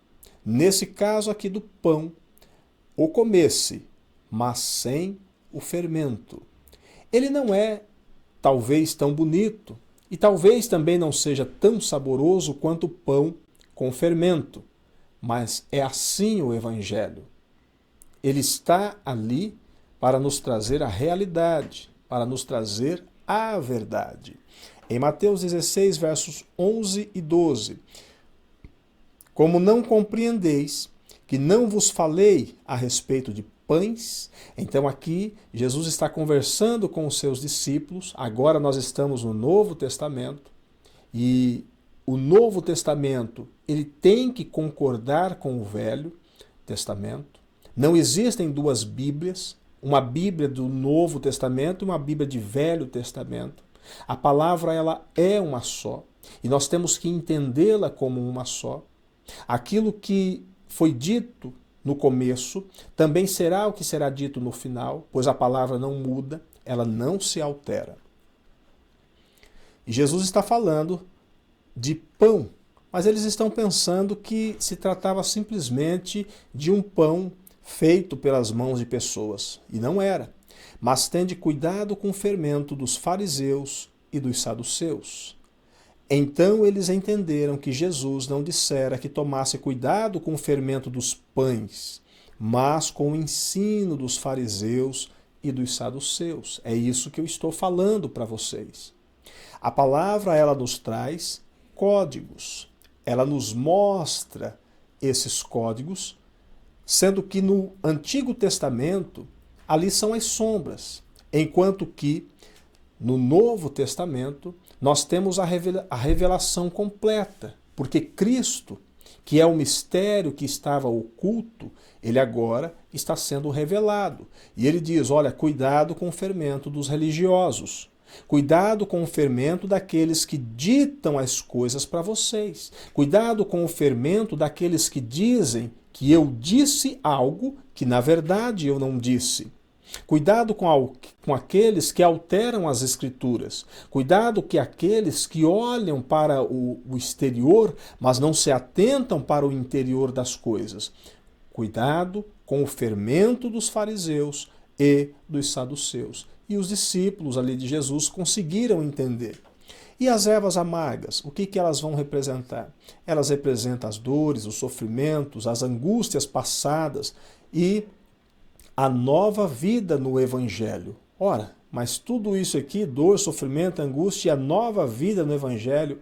nesse caso aqui do pão, o comesse, mas sem o fermento. Ele não é talvez tão bonito e talvez também não seja tão saboroso quanto o pão com fermento, mas é assim o Evangelho. Ele está ali para nos trazer a realidade, para nos trazer a verdade. Em Mateus 16, versos 11 e 12, como não compreendeis que não vos falei a respeito de pães? Então aqui Jesus está conversando com os seus discípulos, agora nós estamos no Novo Testamento, e o Novo Testamento ele tem que concordar com o Velho Testamento. Não existem duas Bíblias, uma Bíblia do Novo Testamento e uma Bíblia de Velho Testamento. A palavra ela é uma só e nós temos que entendê-la como uma só. Aquilo que foi dito no começo também será o que será dito no final, pois a palavra não muda, ela não se altera. E Jesus está falando de pão, mas eles estão pensando que se tratava simplesmente de um pão feito pelas mãos de pessoas, e não era. Mas tende cuidado com o fermento dos fariseus e dos saduceus. Então eles entenderam que Jesus não dissera que tomasse cuidado com o fermento dos pães, mas com o ensino dos fariseus e dos saduceus. É isso que eu estou falando para vocês. A palavra ela nos traz códigos, ela nos mostra esses códigos, sendo que no Antigo Testamento ali são as sombras, enquanto que no Novo Testamento nós temos a revelação completa, porque Cristo, que é o mistério que estava oculto, ele agora está sendo revelado. E ele diz, olha, cuidado com o fermento dos religiosos, cuidado com o fermento daqueles que ditam as coisas para vocês, cuidado com o fermento daqueles que dizem que eu disse algo que na verdade eu não disse. Cuidado com aqueles que alteram as escrituras. Cuidado com aqueles que olham para o exterior, mas não se atentam para o interior das coisas. Cuidado com o fermento dos fariseus e dos saduceus. E os discípulos ali de Jesus conseguiram entender. E as ervas amargas, o que elas vão representar? Elas representam as dores, os sofrimentos, as angústias passadas. e a nova vida no Evangelho. Ora, mas tudo isso aqui, dor, sofrimento, angústia, a nova vida no Evangelho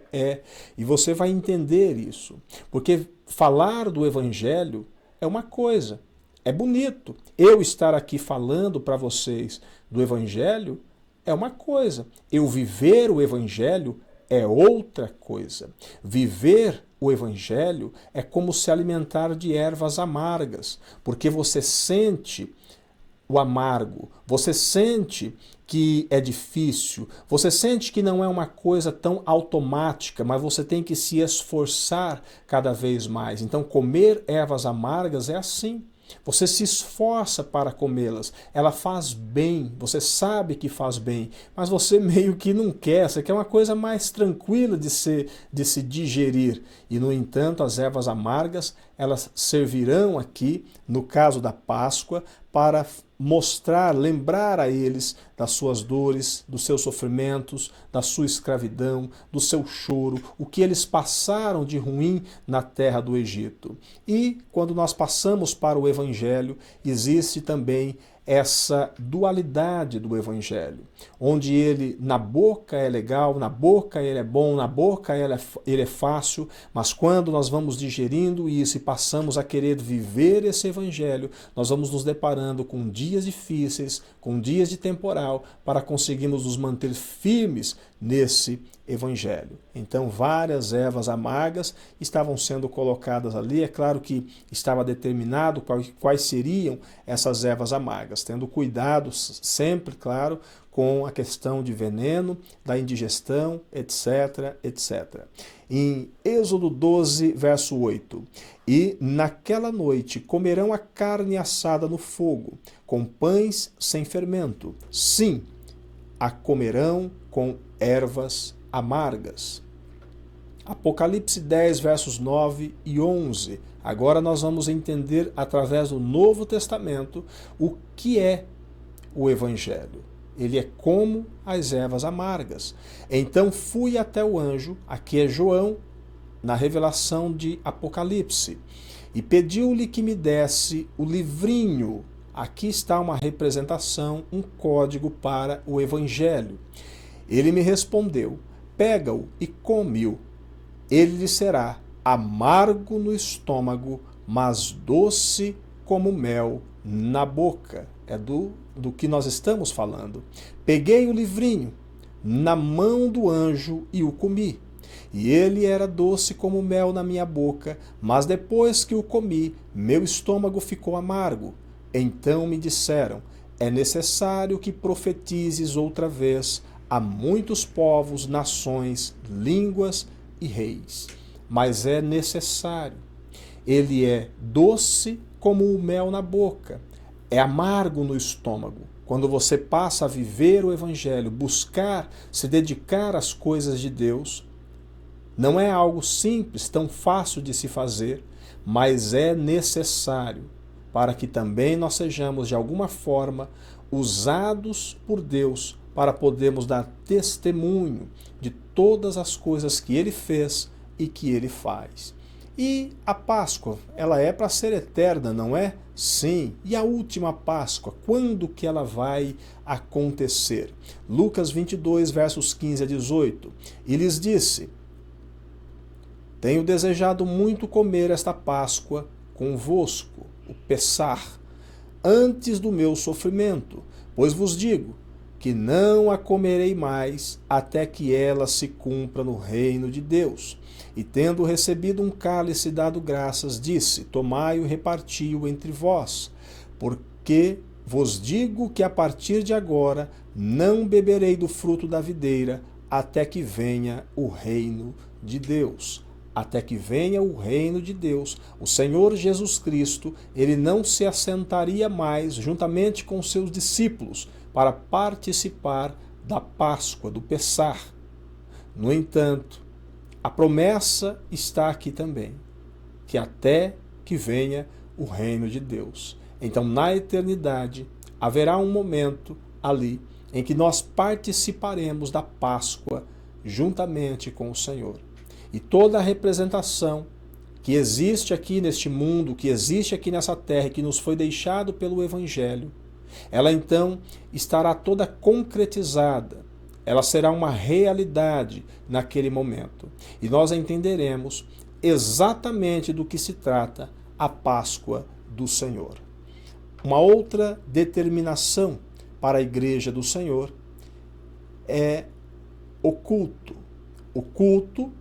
e você vai entender isso. Porque falar do Evangelho é uma coisa, é bonito. Eu estar aqui falando para vocês do Evangelho é uma coisa. Eu viver o Evangelho é outra coisa. Viver o Evangelho é como se alimentar de ervas amargas, porque você sente o amargo, você sente que é difícil, você sente que não é uma coisa tão automática, mas você tem que se esforçar cada vez mais. Então, comer ervas amargas é assim. Você se esforça para comê-las, ela faz bem, você sabe que faz bem, mas você meio que não quer, você quer uma coisa mais tranquila de se digerir. E, no entanto, as ervas amargas, elas servirão aqui, no caso da Páscoa, para mostrar, lembrar a eles das suas dores, dos seus sofrimentos, da sua escravidão, do seu choro, o que eles passaram de ruim na terra do Egito. E quando nós passamos para o Evangelho, existe também essa dualidade do Evangelho, onde ele na boca é legal, na boca ele é bom, na boca ele é fácil, mas quando nós vamos digerindo isso e passamos a querer viver esse Evangelho, nós vamos nos deparando com dias difíceis, com dias de temporal, para conseguirmos nos manter firmes nesse Evangelho. Então, várias ervas amargas estavam sendo colocadas ali. É claro que estava determinado quais seriam essas ervas amargas, tendo cuidado sempre, claro, com a questão de veneno, da indigestão, etc, etc. Em Êxodo 12, verso 8, e naquela noite comerão a carne assada no fogo, com pães sem fermento. Sim, a comerão com ervas amargas. Apocalipse 10, versos 9 e 11. Agora nós vamos entender, através do Novo Testamento, o que é o Evangelho. Ele é como as ervas amargas. Então fui até o anjo, aqui é João, na revelação de Apocalipse, e pediu-lhe que me desse o livrinho. Aqui está uma representação, um código para o Evangelho. Ele me respondeu: pega-o e come-o. Ele lhe será amargo no estômago, mas doce como mel na boca. É do que nós estamos falando. Peguei o livrinho na mão do anjo e o comi. E ele era doce como mel na minha boca, mas depois que o comi, meu estômago ficou amargo. Então me disseram: é necessário que profetizes outra vez a muitos povos, nações, línguas e reis. Mas é necessário. Ele é doce como o mel na boca, é amargo no estômago. Quando você passa a viver o Evangelho, buscar, se dedicar às coisas de Deus, não é algo simples, tão fácil de se fazer, mas é necessário para que também nós sejamos, de alguma forma, usados por Deus para podermos dar testemunho de todas as coisas que Ele fez e que Ele faz. E a Páscoa, ela é para ser eterna, não é? Sim. E a última Páscoa, quando que ela vai acontecer? Lucas 22, versos 15 a 18. E lhes disse: tenho desejado muito comer esta Páscoa convosco, o Pessar, antes do meu sofrimento, pois vos digo que não a comerei mais até que ela se cumpra no reino de Deus. E tendo recebido um cálice dado graças, disse: tomai-o e reparti-o entre vós, porque vos digo que a partir de agora não beberei do fruto da videira até que venha o reino de Deus. Até que venha o reino de Deus. O Senhor Jesus Cristo, ele não se assentaria mais juntamente com seus discípulos para participar da Páscoa, do Pessar. No entanto, a promessa está aqui também, que até que venha o reino de Deus. Então, na eternidade, haverá um momento ali em que nós participaremos da Páscoa juntamente com o Senhor. E toda a representação que existe aqui neste mundo, que existe aqui nessa terra, que nos foi deixado pelo Evangelho, ela então estará toda concretizada, ela será uma realidade naquele momento. E nós entenderemos exatamente do que se trata a Páscoa do Senhor. Uma outra determinação para a Igreja do Senhor é o culto. O culto,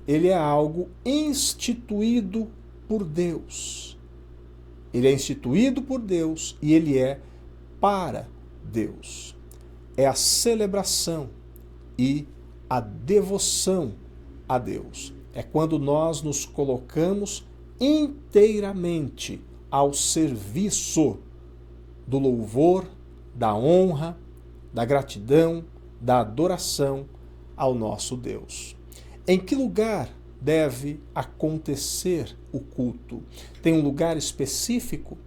ele é algo instituído por Deus. Ele é instituído por Deus e ele é para Deus. É a celebração e a devoção a Deus. É quando nós nos colocamos inteiramente ao serviço do louvor, da honra, da gratidão, da adoração ao nosso Deus. Em que lugar deve acontecer o culto? Tem um lugar específico?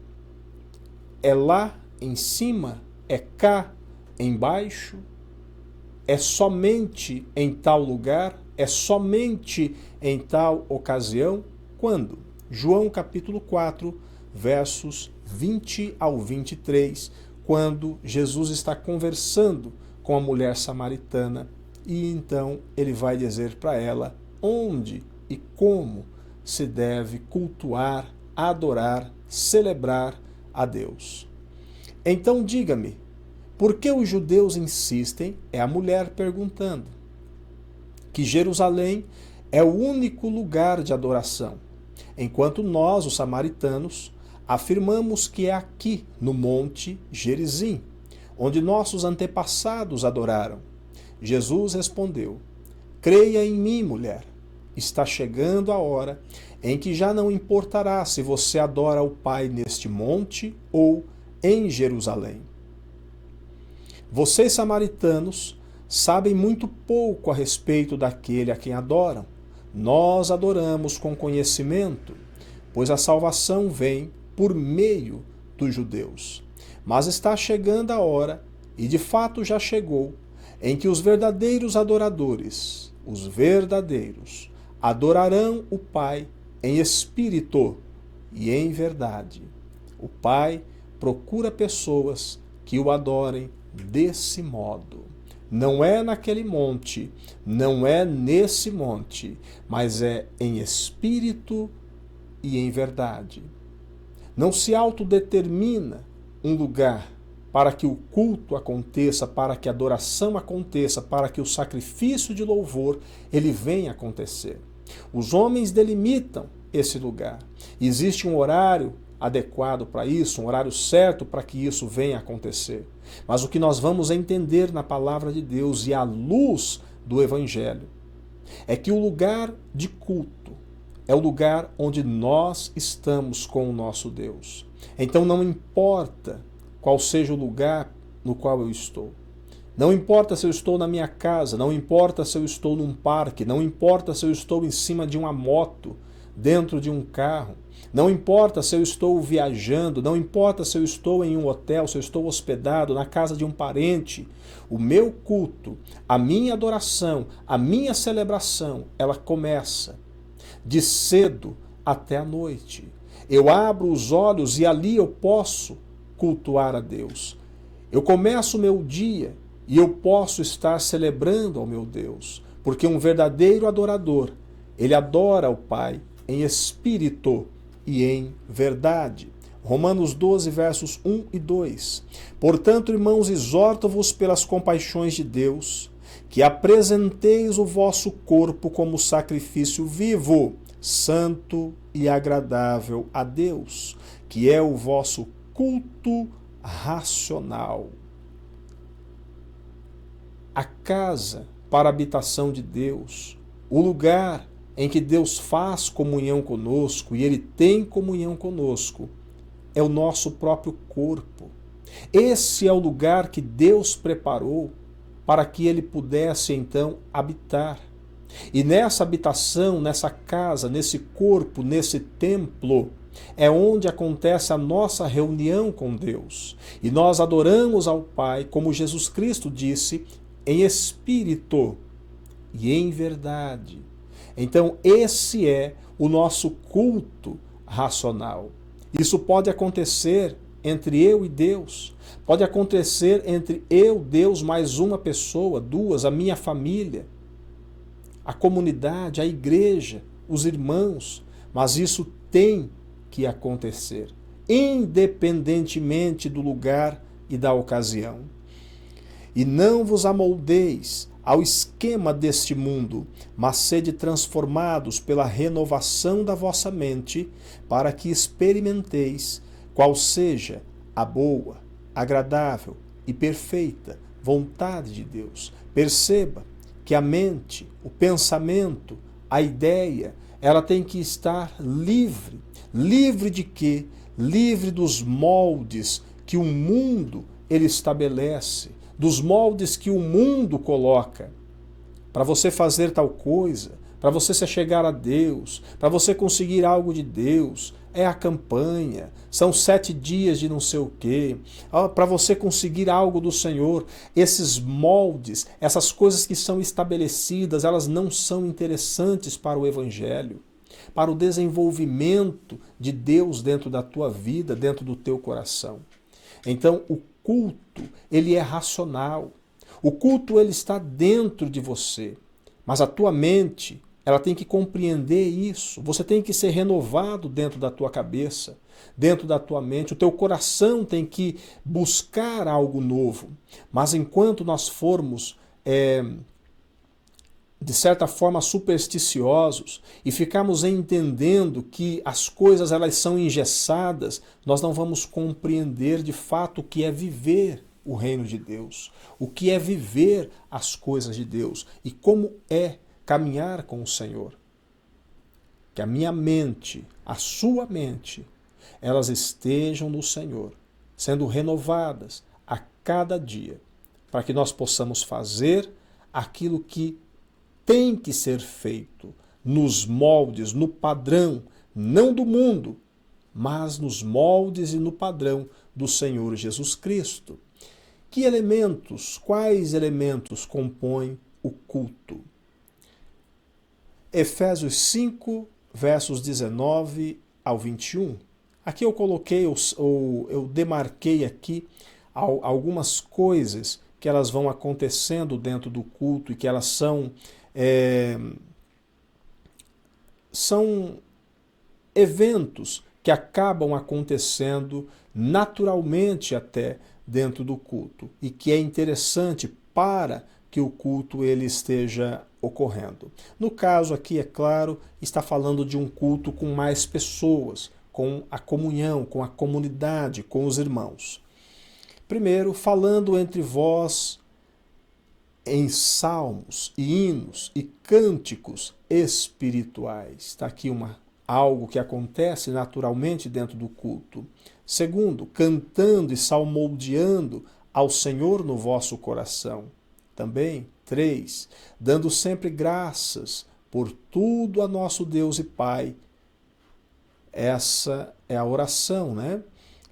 É lá em cima? É cá embaixo? É somente em tal lugar? É somente em tal ocasião? Quando? João capítulo 4, versos 20 ao 23, quando Jesus está conversando com a mulher samaritana e então ele vai dizer para ela onde e como se deve cultuar, adorar, celebrar a Deus. Então diga-me, por que os judeus insistem, é a mulher perguntando, que Jerusalém é o único lugar de adoração, enquanto nós, os samaritanos, afirmamos que é aqui, no Monte Gerizim, onde nossos antepassados adoraram. Jesus respondeu, creia em mim, mulher, está chegando a hora em que já não importará se você adora o Pai neste monte ou em Jerusalém. Vocês, samaritanos, sabem muito pouco a respeito daquele a quem adoram. Nós adoramos com conhecimento, pois a salvação vem por meio dos judeus. Mas está chegando a hora, e de fato já chegou, em que os verdadeiros adoradores, os verdadeiros, adorarão o Pai em espírito e em verdade. O Pai procura pessoas que o adorem desse modo. Não é naquele monte, não é nesse monte, mas é em espírito e em verdade. Não se autodetermina um lugar para que o culto aconteça, para que a adoração aconteça, para que o sacrifício de louvor ele venha acontecer. Os homens delimitam esse lugar. Existe um horário adequado para isso, um horário certo para que isso venha acontecer. Mas o que nós vamos entender na palavra de Deus e à luz do Evangelho é que o lugar de culto é o lugar onde nós estamos com o nosso Deus. Então não importa qual seja o lugar no qual eu estou. Não importa se eu estou na minha casa, não importa se eu estou num parque, não importa se eu estou em cima de uma moto, dentro de um carro, não importa se eu estou viajando, não importa se eu estou em um hotel, se eu estou hospedado na casa de um parente, o meu culto, a minha adoração, a minha celebração, ela começa de cedo até a noite. Eu abro os olhos e ali eu posso cultuar a Deus. Eu começo o meu dia e eu posso estar celebrando ao meu Deus, porque um verdadeiro adorador, ele adora o Pai em espírito e em verdade. Romanos 12, versos 1 e 2. Portanto, irmãos, exorto-vos pelas compaixões de Deus, que apresenteis o vosso corpo como sacrifício vivo, santo e agradável a Deus, que é o vosso culto racional. A casa para a habitação de Deus, o lugar em que Deus faz comunhão conosco e Ele tem comunhão conosco, é o nosso próprio corpo. Esse é o lugar que Deus preparou para que Ele pudesse então habitar. E nessa habitação, nessa casa, nesse corpo, nesse templo, é onde acontece a nossa reunião com Deus. E nós adoramos ao Pai, como Jesus Cristo disse, em espírito e em verdade. Então, esse é o nosso culto racional. Isso pode acontecer entre eu e Deus. Pode acontecer entre eu, Deus, mais uma pessoa, duas, a minha família, a comunidade, a igreja, os irmãos. Mas isso tem que acontecer, independentemente do lugar e da ocasião. E não vos amoldeis ao esquema deste mundo, mas sede transformados pela renovação da vossa mente, para que experimenteis qual seja a boa, agradável e perfeita vontade de Deus. Perceba que a mente, o pensamento, a ideia, ela tem que estar livre. Livre de quê? Livre dos moldes que o mundo ele estabelece, dos moldes que o mundo coloca. Para você fazer tal coisa, para você se chegar a Deus, para você conseguir algo de Deus, é a campanha, são 7 dias de não sei o quê, para você conseguir algo do Senhor. Esses moldes, essas coisas que são estabelecidas, elas não são interessantes para o Evangelho, para o desenvolvimento de Deus dentro da tua vida, dentro do teu coração. Então, o culto, ele é racional. O culto, ele está dentro de você. Mas a tua mente, ela tem que compreender isso. Você tem que ser renovado dentro da tua cabeça, dentro da tua mente. O teu coração tem que buscar algo novo. Mas enquanto nós formos de certa forma supersticiosos e ficarmos entendendo que as coisas elas são engessadas, nós não vamos compreender de fato o que é viver o reino de Deus, o que é viver as coisas de Deus e como é caminhar com o Senhor. Que a minha mente, a sua mente, elas estejam no Senhor, sendo renovadas a cada dia, para que nós possamos fazer aquilo que tem que ser feito nos moldes, no padrão, não do mundo, mas nos moldes e no padrão do Senhor Jesus Cristo. Que elementos, quais elementos compõem o culto? Efésios 5, versos 19 ao 21. Aqui eu coloquei, eu demarquei aqui algumas coisas que elas vão acontecendo dentro do culto e que elas são eventos que acabam acontecendo naturalmente até dentro do culto e que é interessante para que o culto ele esteja ocorrendo. No caso aqui, é claro, está falando de um culto com mais pessoas, com a comunhão, com a comunidade, com os irmãos. Primeiro, falando entre vós em salmos e hinos e cânticos espirituais. Está aqui algo que acontece naturalmente dentro do culto. Segundo, cantando e salmodiando ao Senhor no vosso coração. Também, 3, dando sempre graças por tudo a nosso Deus e Pai. Essa é a oração, né?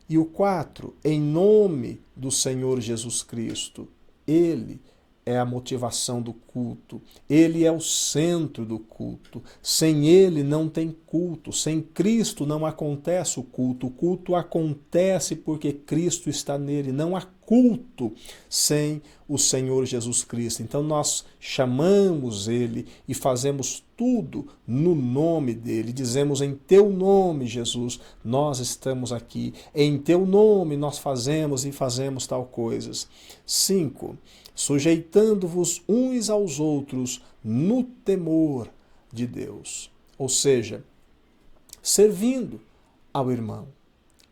E o 4, em nome do Senhor Jesus Cristo. Ele é a motivação do culto. Ele é o centro do culto. Sem ele não tem culto. Sem Cristo não acontece o culto. O culto acontece porque Cristo está nele. Não há culto sem o Senhor Jesus Cristo. Então nós chamamos ele e fazemos tudo no nome dele. Dizemos: em teu nome, Jesus, nós estamos aqui. Em teu nome nós fazemos tal coisas. 5. Sujeitando-vos uns aos outros no temor de Deus. Ou seja, servindo ao irmão,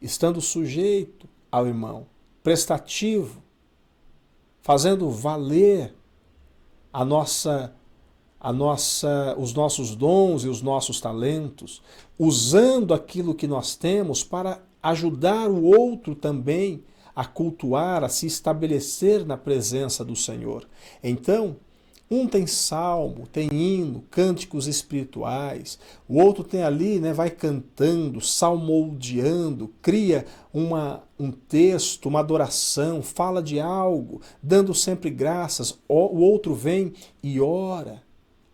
estando sujeito ao irmão, prestativo, fazendo valer os nossos dons e os nossos talentos, usando aquilo que nós temos para ajudar o outro também a cultuar, a se estabelecer na presença do Senhor. Então, um tem salmo, tem hino, cânticos espirituais, o outro tem ali, vai cantando, salmodiando, cria um texto, uma adoração, fala de algo, dando sempre graças, o outro vem e ora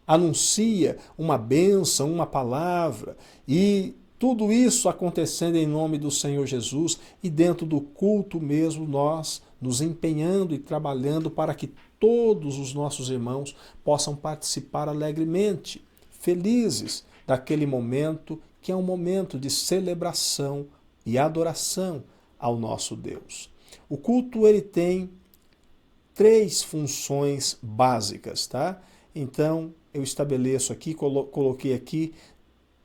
anuncia uma bênção, uma palavra, e tudo isso acontecendo em nome do Senhor Jesus, e dentro do culto mesmo nós nos empenhando e trabalhando para que todos os nossos irmãos possam participar alegremente, felizes daquele momento que é um momento de celebração e adoração ao nosso Deus. O culto ele tem 3 funções básicas, tá? Então eu estabeleço aqui, coloquei aqui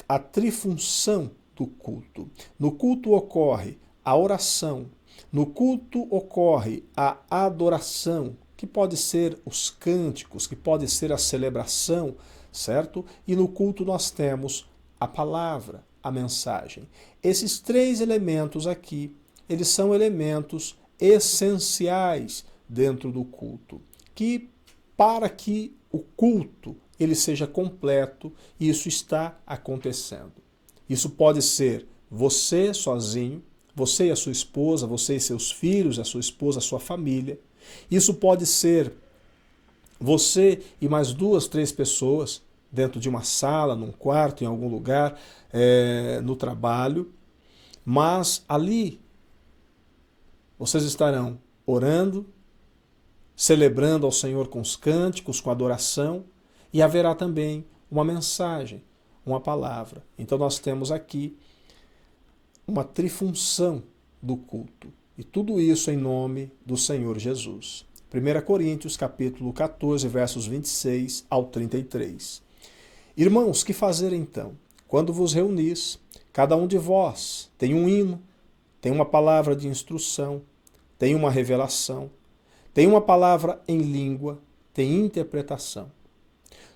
a trifunção do culto. No culto ocorre a oração, no culto ocorre a adoração, que pode ser os cânticos, que pode ser a celebração, certo? E no culto nós temos a palavra, a mensagem. Esses 3 elementos aqui, eles são elementos essenciais dentro do culto, que para que o culto ele seja completo, isso está acontecendo. Isso pode ser você sozinho, você e a sua esposa, você e seus filhos, a sua esposa, a sua família. Isso pode ser você e mais 2, 3 pessoas dentro de uma sala, num quarto, em algum lugar, no trabalho. Mas ali vocês estarão orando, celebrando ao Senhor com os cânticos, com adoração, e haverá também uma mensagem, uma palavra. Então nós temos aqui uma trifunção do culto. E tudo isso em nome do Senhor Jesus. 1 Coríntios capítulo 14, versos 26 ao 33. Irmãos, que fazer então? Quando vos reunis, cada um de vós tem um hino, tem uma palavra de instrução, tem uma revelação, tem uma palavra em língua, tem interpretação.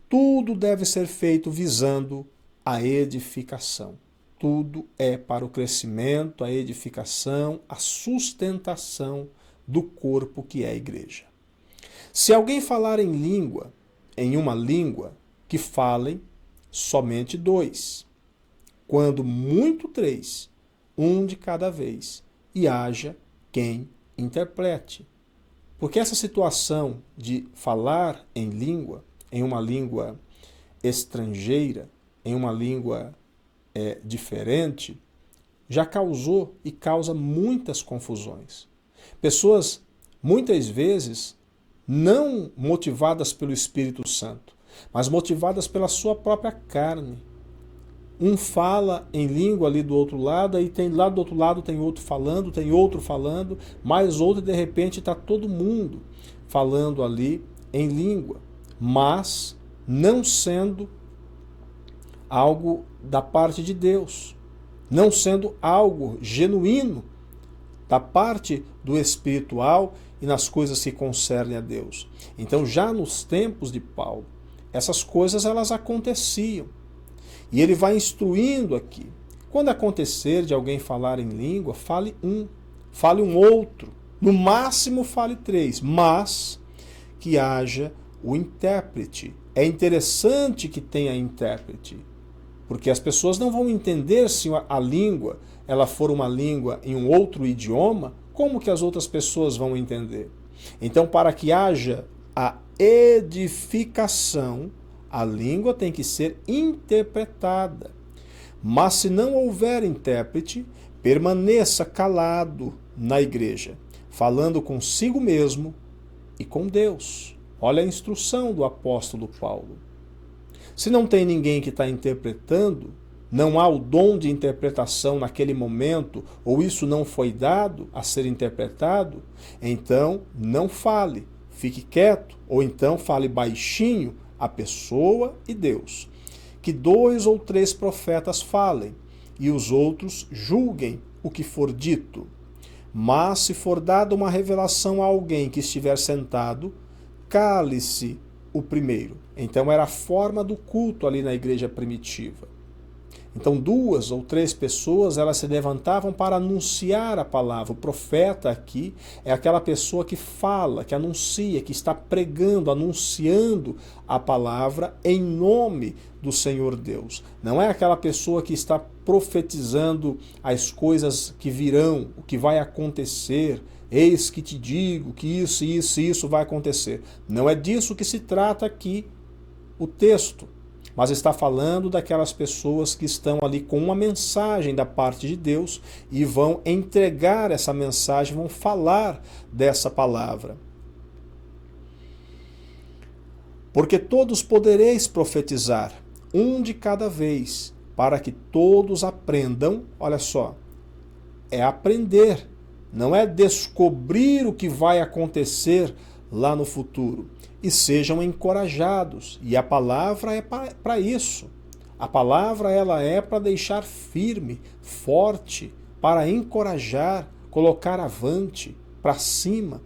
Tudo deve ser feito visando a edificação. Tudo é para o crescimento, a edificação, a sustentação do corpo que é a igreja. Se alguém falar em língua, em uma língua, que falem somente 2. Quando muito 3, um de cada vez, e haja quem interprete. Porque essa situação de falar em língua, em uma língua estrangeira, em uma língua diferente, já causou e causa muitas confusões. Pessoas, muitas vezes, não motivadas pelo Espírito Santo, mas motivadas pela sua própria carne. Um fala em língua ali do outro lado, aí tem lá do outro lado tem outro falando, mais outro, e de repente está todo mundo falando ali em língua, mas não sendo algo da parte de Deus, não sendo algo genuíno da parte do espiritual e nas coisas que concernem a Deus. Então, já nos tempos de Paulo, essas coisas elas aconteciam. E ele vai instruindo aqui. Quando acontecer de alguém falar em língua, fale um outro, no máximo fale 3, mas que haja o intérprete. É interessante que tenha intérprete, porque as pessoas não vão entender se a língua ela for uma língua em um outro idioma, como que as outras pessoas vão entender? Então, para que haja a edificação, a língua tem que ser interpretada. Mas se não houver intérprete, permaneça calado na igreja, falando consigo mesmo e com Deus. Olha a instrução do apóstolo Paulo. Se não tem ninguém que está interpretando, não há o dom de interpretação naquele momento, ou isso não foi dado a ser interpretado, então não fale, fique quieto, ou então fale baixinho a pessoa e Deus. Que 2 ou 3 profetas falem, e os outros julguem o que for dito. Mas se for dada uma revelação a alguém que estiver sentado, cale-se o primeiro. Então era a forma do culto ali na igreja primitiva. Então 2 ou 3 pessoas elas se levantavam para anunciar a palavra. O profeta aqui é aquela pessoa que fala, que anuncia, que está pregando, anunciando a palavra em nome do Senhor Deus. Não é aquela pessoa que está profetizando as coisas que virão, o que vai acontecer. Eis que te digo que isso vai acontecer. Não é disso que se trata aqui o texto, mas está falando daquelas pessoas que estão ali com uma mensagem da parte de Deus e vão entregar essa mensagem, vão falar dessa palavra. Porque todos podereis profetizar, um de cada vez, para que todos aprendam. Olha só, é aprender, não é descobrir o que vai acontecer lá no futuro. E sejam encorajados. E a palavra é para isso. A palavra ela é para deixar firme, forte, para encorajar, colocar avante, para cima.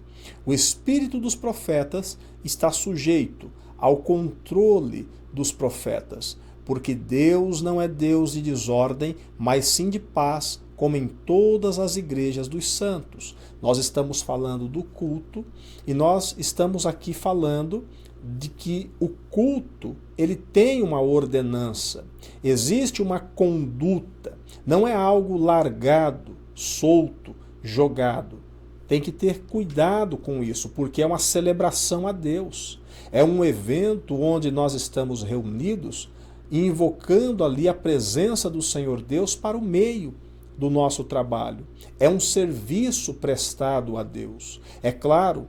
O espírito dos profetas está sujeito ao controle dos profetas, porque Deus não é Deus de desordem, mas sim de paz, como em todas as igrejas dos santos. Nós estamos falando do culto e nós estamos aqui falando de que o culto ele tem uma ordenança, existe uma conduta, não é algo largado, solto, jogado. Tem que ter cuidado com isso, porque é uma celebração a Deus. É um evento onde nós estamos reunidos e invocando ali a presença do Senhor Deus para o meio do nosso trabalho. É um serviço prestado a Deus. É claro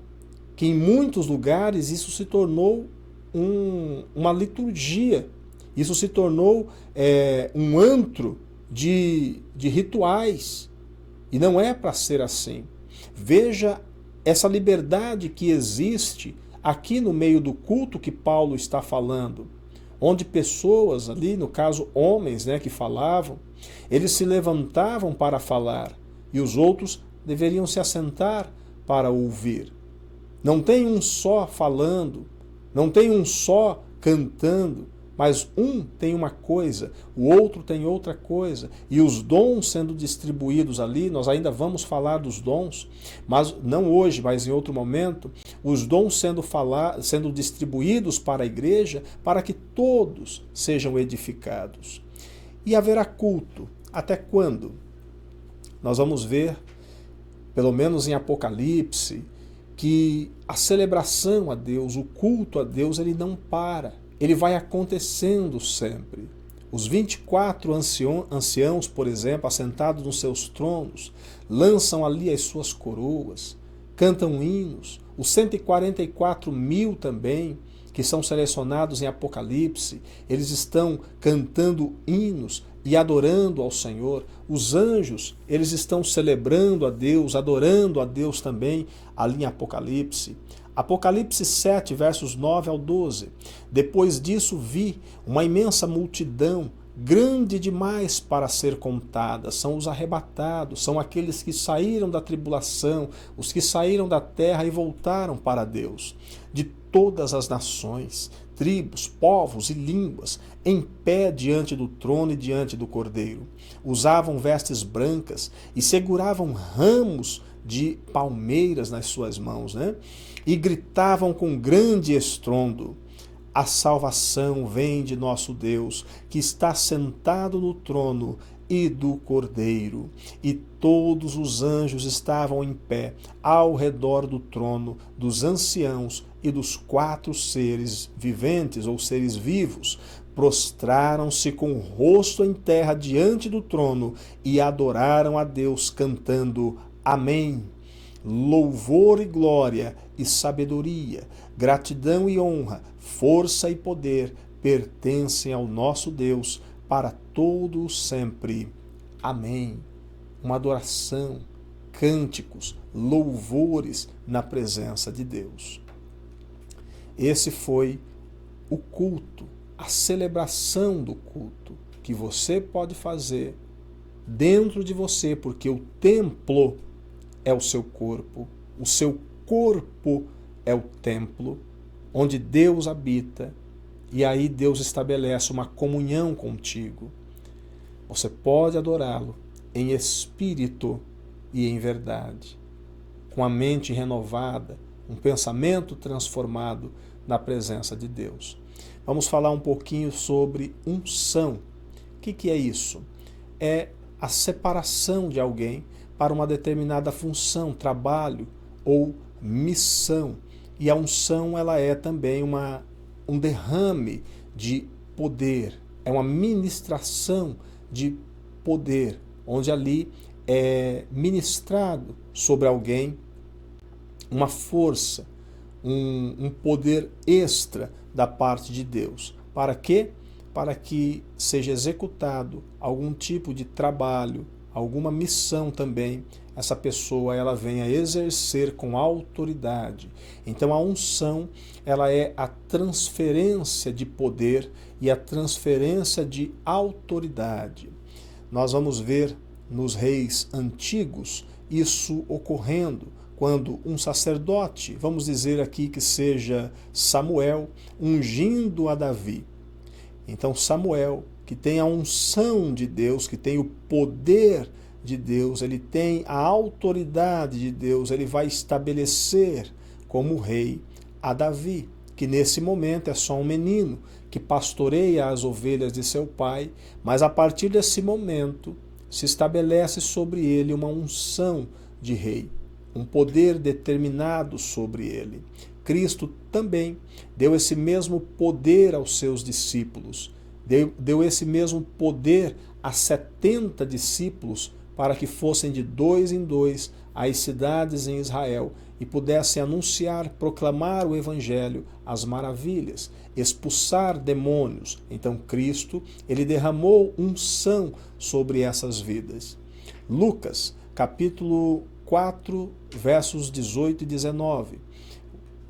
que em muitos lugares isso se tornou uma liturgia, isso se tornou um antro de rituais. E não é para ser assim. Veja essa liberdade que existe aqui no meio do culto que Paulo está falando, onde pessoas ali, no caso homens, que falavam, eles se levantavam para falar e os outros deveriam se assentar para ouvir. Não tem um só falando, não tem um só cantando, mas um tem uma coisa, o outro tem outra coisa, e os dons sendo distribuídos ali, nós ainda vamos falar dos dons, mas não hoje, mas em outro momento, os dons sendo distribuídos para a igreja, para que todos sejam edificados. E haverá culto. Até quando? Nós vamos ver, pelo menos em Apocalipse, que a celebração a Deus, o culto a Deus, ele não para. Ele vai acontecendo sempre. Os 24 anciãos, por exemplo, assentados nos seus tronos, lançam ali as suas coroas, cantam hinos. Os 144.000 também, que são selecionados em Apocalipse, eles estão cantando hinos e adorando ao Senhor. Os anjos, eles estão celebrando a Deus, adorando a Deus também, ali em Apocalipse. Apocalipse 7, versos 9 ao 12. Depois disso vi uma imensa multidão, grande demais para ser contada. São os arrebatados, são aqueles que saíram da tribulação, os que saíram da terra e voltaram para Deus. De todas as nações, tribos, povos e línguas, em pé diante do trono e diante do Cordeiro. Usavam vestes brancas e seguravam ramos de palmeiras nas suas mãos, E gritavam com grande estrondo: a salvação vem de nosso Deus, que está sentado no trono, e do Cordeiro. E todos os anjos estavam em pé ao redor do trono, dos anciãos e dos 4 seres viventes, ou seres vivos. Prostraram-se com o rosto em terra diante do trono e adoraram a Deus, cantando: Amém. Louvor e glória e sabedoria, gratidão e honra, força e poder pertencem ao nosso Deus para todo sempre. Amém. Uma adoração, cânticos, louvores na presença de Deus. Esse foi o culto, a celebração do culto que você pode fazer dentro de você, porque o templo é o seu corpo é o templo onde Deus habita, e aí Deus estabelece uma comunhão contigo. Você pode adorá-lo em espírito e em verdade, com a mente renovada, um pensamento transformado na presença de Deus. Vamos falar um pouquinho sobre unção. O que é isso? É a separação de alguém para uma determinada função, trabalho ou missão. E a unção ela é também um derrame de poder, é uma ministração de poder, onde ali é ministrado sobre alguém uma força, um poder extra da parte de Deus. Para quê? Para que seja executado algum tipo de trabalho, alguma missão também, essa pessoa ela venha exercer com autoridade. Então a unção, ela é a transferência de poder e a transferência de autoridade. Nós vamos ver nos reis antigos isso ocorrendo, quando um sacerdote, vamos dizer aqui que seja Samuel, ungindo a Davi. Então Samuel, que tem a unção de Deus, que tem o poder de Deus, ele tem a autoridade de Deus, ele vai estabelecer como rei a Davi, que nesse momento é só um menino que pastoreia as ovelhas de seu pai, mas a partir desse momento se estabelece sobre ele uma unção de rei, um poder determinado sobre ele. Cristo também deu esse mesmo poder aos seus discípulos, deu esse mesmo poder a 70 discípulos para que fossem de 2 em 2 às cidades em Israel e pudessem anunciar, proclamar o Evangelho, as maravilhas, expulsar demônios. Então Cristo, ele derramou unção sobre essas vidas. Lucas, capítulo 4, versos 18 e 19.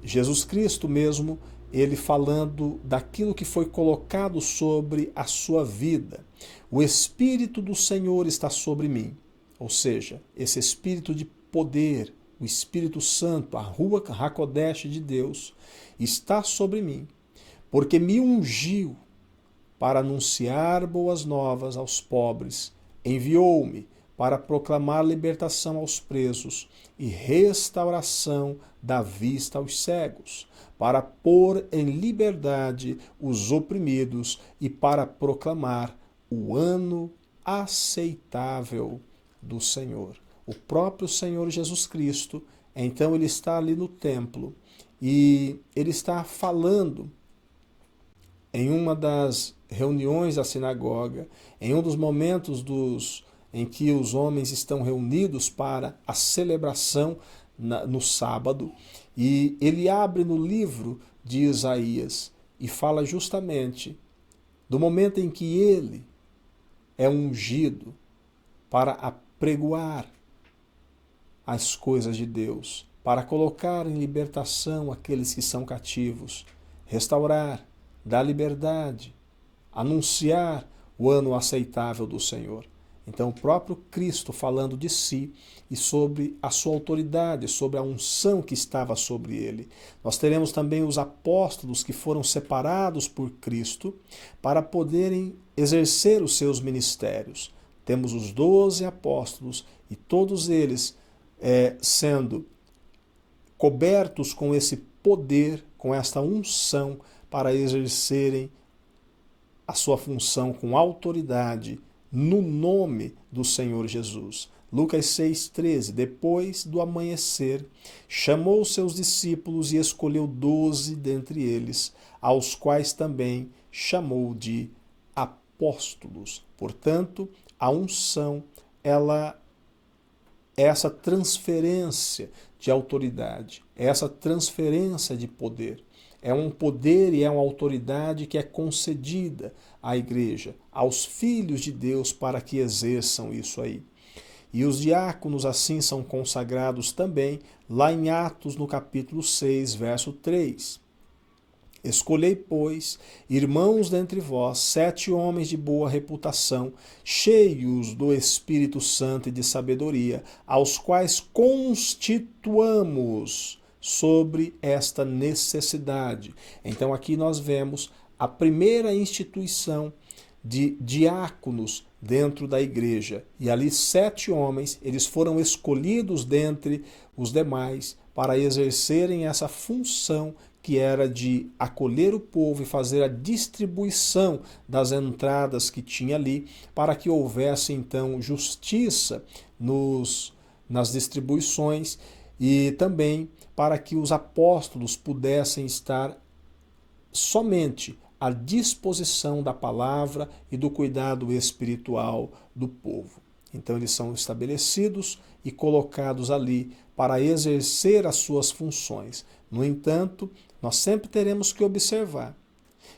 Jesus Cristo mesmo, ele falando daquilo que foi colocado sobre a sua vida. O Espírito do Senhor está sobre mim. Ou seja, esse Espírito de poder, o Espírito Santo, a Ruach HaKodesh de Deus, está sobre mim, porque me ungiu para anunciar boas novas aos pobres, enviou-me para proclamar libertação aos presos e restauração da vista aos cegos, para pôr em liberdade os oprimidos e para proclamar o ano aceitável do Senhor. O próprio Senhor Jesus Cristo, então ele está ali no templo e ele está falando em uma das reuniões da sinagoga, em um dos momentos em que os homens estão reunidos para a celebração no sábado, e ele abre no livro de Isaías e fala justamente do momento em que ele é ungido para apregoar as coisas de Deus, para colocar em libertação aqueles que são cativos, restaurar, dar liberdade, anunciar o ano aceitável do Senhor. Então o próprio Cristo falando de si e sobre a sua autoridade, sobre a unção que estava sobre ele. Nós teremos também os apóstolos que foram separados por Cristo para poderem exercer os seus ministérios. Temos os 12 apóstolos e todos eles sendo cobertos com esse poder, com esta unção para exercerem a sua função com autoridade no nome do Senhor Jesus. Lucas 6,13. Depois do amanhecer, chamou seus discípulos e escolheu 12 dentre eles, aos quais também chamou de apóstolos. Portanto, a unção, ela é essa transferência de autoridade, é essa transferência de poder. É um poder e é uma autoridade que é concedida à igreja, aos filhos de Deus para que exerçam isso aí. E os diáconos assim são consagrados também, lá em Atos, no capítulo 6, verso 3. Escolhei, pois, irmãos dentre vós, 7 homens de boa reputação, cheios do Espírito Santo e de sabedoria, aos quais constituamos sobre esta necessidade. Então aqui nós vemos a primeira instituição de diáconos dentro da igreja. E ali 7 homens, eles foram escolhidos dentre os demais para exercerem essa função que era de acolher o povo e fazer a distribuição das entradas que tinha ali, para que houvesse então justiça nas distribuições e também para que os apóstolos pudessem estar somente à disposição da palavra e do cuidado espiritual do povo. Então eles são estabelecidos e colocados ali para exercer as suas funções. No entanto, nós sempre teremos que observar